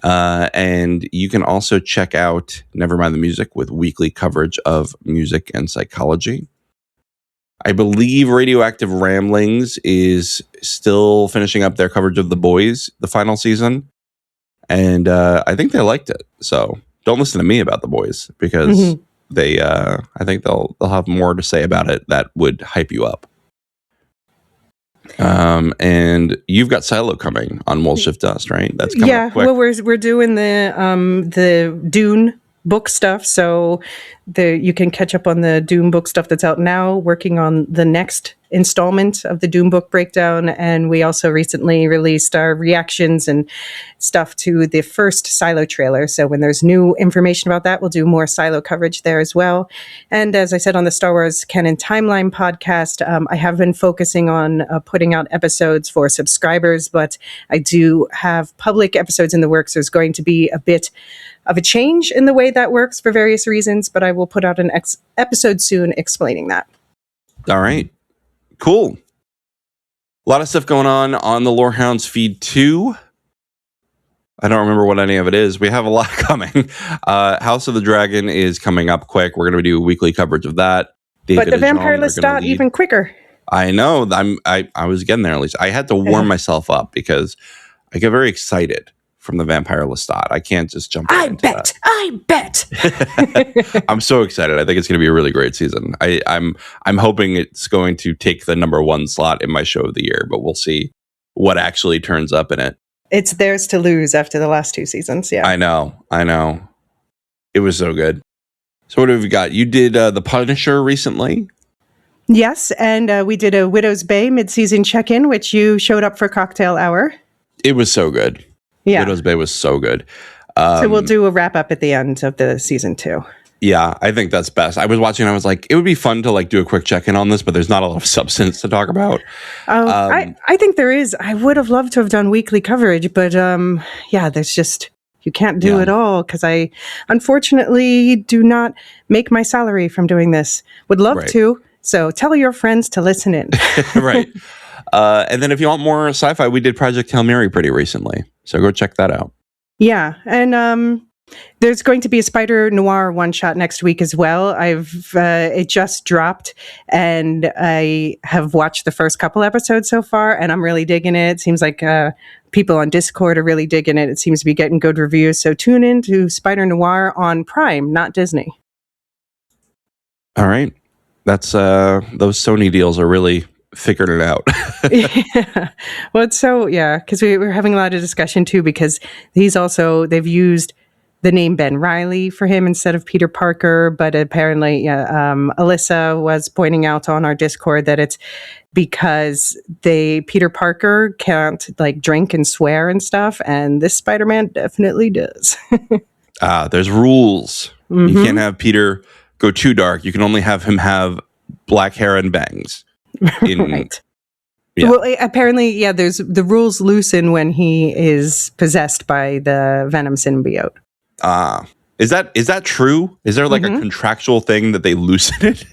Speaker 1: And you can also check out Nevermind the Music with weekly coverage of music and psychology. I believe Radioactive Ramblings is still finishing up their coverage of The Boys, the final season. And I think they liked it. So don't listen to me about The Boys, because they, I think they'll have more to say about it that would hype you up. And you've got Silo coming on Wolf Shift Dust, right? That's coming up quick.
Speaker 2: Well, we're doing the Dune book stuff. So you can catch up on the Doom book stuff that's out now, working on the next installment of the Doom book breakdown. And we also recently released our reactions and stuff to the first Silo trailer. So when there's new information about that, we'll do more Silo coverage there as well. And as I said on the Star Wars Canon Timeline podcast, I have been focusing on putting out episodes for subscribers, but I do have public episodes in the works. There's going to be a bit of a change in the way that works for various reasons, but I will put out an episode soon explaining that.
Speaker 1: All right. Cool. A lot of stuff going on the Lorehounds feed too. I don't remember what any of it is. We have a lot coming. House of the Dragon is coming up quick. We're going to do weekly coverage of that.
Speaker 2: David but the Vampire List got even quicker.
Speaker 1: I know. I was getting there at least. I had to warm myself up because I get very excited from the Vampire Lestat. I can't just jump into that.
Speaker 2: I bet.
Speaker 1: I'm so excited. I think it's going to be a really great season. I'm hoping it's going to take the number 1 slot in my show of the year, but we'll see what actually turns up in it.
Speaker 2: It's theirs to lose after the last 2 seasons. Yeah,
Speaker 1: I know. It was so good. So what have we got? You did The Punisher recently.
Speaker 2: Yes, and we did a Widow's Bay mid-season check-in, which you showed up for cocktail hour.
Speaker 1: It was so good. Yeah. Widow's Bay was so good.
Speaker 2: So we'll do a wrap-up at the end of the season 2.
Speaker 1: Yeah, I think that's best. I was watching and I was like, it would be fun to like do a quick check-in on this, but there's not a lot of substance to talk about.
Speaker 2: Oh, I think there is. I would have loved to have done weekly coverage, but there's just, you can't do it all because I unfortunately do not make my salary from doing this. Would love to. So tell your friends to listen in.
Speaker 1: Right. And then if you want more sci-fi, we did Project Hail Mary pretty recently. So go check that out.
Speaker 2: Yeah. And there's going to be a Spider Noir one-shot next week as well. It just dropped, and I have watched the first couple episodes so far, and I'm really digging it. It seems like people on Discord are really digging it. It seems to be getting good reviews. So tune in to Spider Noir on Prime, not Disney.
Speaker 1: All right. That's those Sony deals are really figured it out.
Speaker 2: Yeah. Well, it's because we were having a lot of discussion too, because they've used the name Ben Reilly for him instead of Peter Parker, but apparently Elysia was pointing out on our Discord that it's because Peter Parker can't like drink and swear and stuff, and this Spider-Man definitely does.
Speaker 1: There's rules. Mm-hmm. You can't have Peter go too dark. You can only have him have black hair and bangs.
Speaker 2: Right. Yeah. Well, apparently, there's the rules loosen when he is possessed by the Venom symbiote.
Speaker 1: Is that true? Is there like a contractual thing that they loosen it?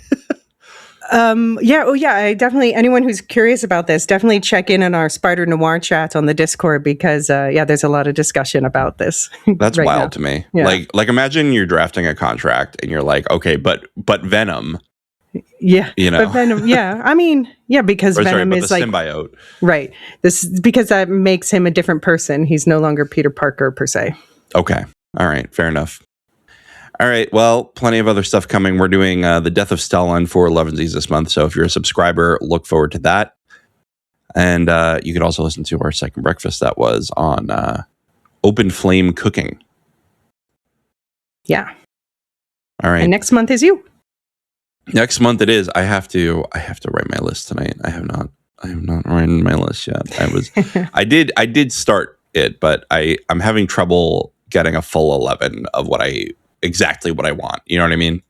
Speaker 2: I definitely, anyone who's curious about this, definitely check in on our Spider Noir chat on the Discord because there's a lot of discussion about this.
Speaker 1: That's right wild to me. Yeah. Like imagine you're drafting a contract and you're like, okay, but Venom.
Speaker 2: Yeah, but Venom. Yeah, I mean, because Venom is like
Speaker 1: symbiote,
Speaker 2: right? This because that makes him a different person. He's no longer Peter Parker per se.
Speaker 1: Okay, all right, fair enough. All right, well, plenty of other stuff coming. We're doing the Death of Stalin for 11sies this month, so if you're a subscriber, look forward to that. And you could also listen to our second breakfast that was on open flame cooking.
Speaker 2: Yeah.
Speaker 1: All right.
Speaker 2: And next month is you.
Speaker 1: Next month it is. I have to write my list tonight. I have not written my list yet. I did start it, but I'm having trouble getting a full 11 of exactly what I want. You know what I mean?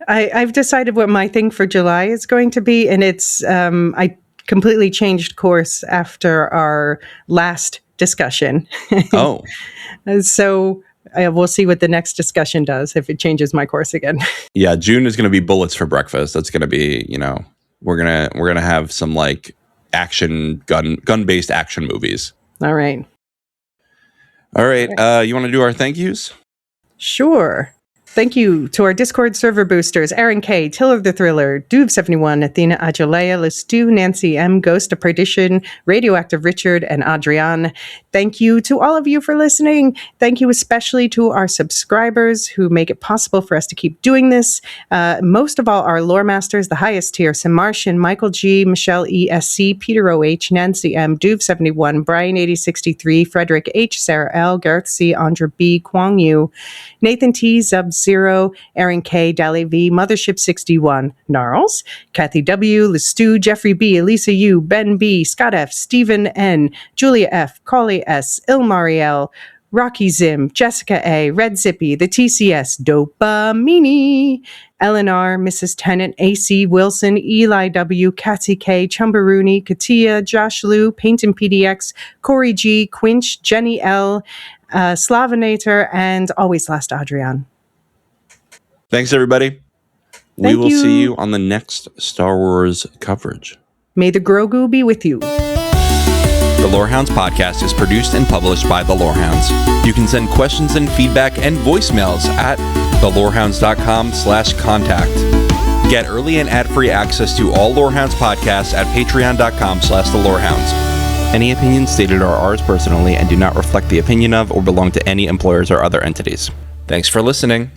Speaker 2: I've decided what my thing for July is going to be, and it's I completely changed course after our last discussion.
Speaker 1: Oh.
Speaker 2: So we'll see what the next discussion does if it changes my course again.
Speaker 1: Yeah, June is going to be bullets for breakfast. That's going to be, we're gonna have some like action gun-based action movies.
Speaker 2: All right.
Speaker 1: You want to do our thank yous?
Speaker 2: Sure. Thank you to our Discord server boosters, Aaron K., Tiller the Thriller, Doob71, Athena Ajalea, Lestu, Nancy M., Ghost of Perdition, Radioactive Richard, and Adrian. Thank you to all of you for listening. Thank you especially to our subscribers who make it possible for us to keep doing this. Most of all, our lore masters, the highest tier, Sim Martian, Michael G., Michelle ESC, Peter OH, Nancy M., Doob71, Brian 8063, Frederick H., Sarah L., Gareth C., Andra B., Kwong Yu, Nathan T., Zub Zero, Aaron K, Dally V, Mothership 61, Gnarls, Kathy W, Lestu, Jeffrey B, Elisa U, Ben B, Scott F, Stephen N, Julia F, Collie S, Ilmariel, Rocky Zim, Jessica A, Red Zippy, the TCS, Dopamini, Eleanor, Mrs. Tennant, AC Wilson, Eli W, Kathy K, Chumbaroony, Katia, Josh Lou, Paintin PDX, Corey G, Quinch, Jenny L, Slavinator, and always last Adrian.
Speaker 1: Thanks, everybody. We
Speaker 2: Thank
Speaker 1: will
Speaker 2: you.
Speaker 1: see you on the next Star Wars coverage.
Speaker 2: May the Grogu be with you.
Speaker 1: The Lorehounds podcast is produced and published by The Lorehounds. You can send questions and feedback and voicemails at thelorehounds.com/contact. Get early and ad-free access to all Lorehounds podcasts at patreon.com/thelorehounds. Any opinions stated are ours personally and do not reflect the opinion of or belong to any employers or other entities. Thanks for listening.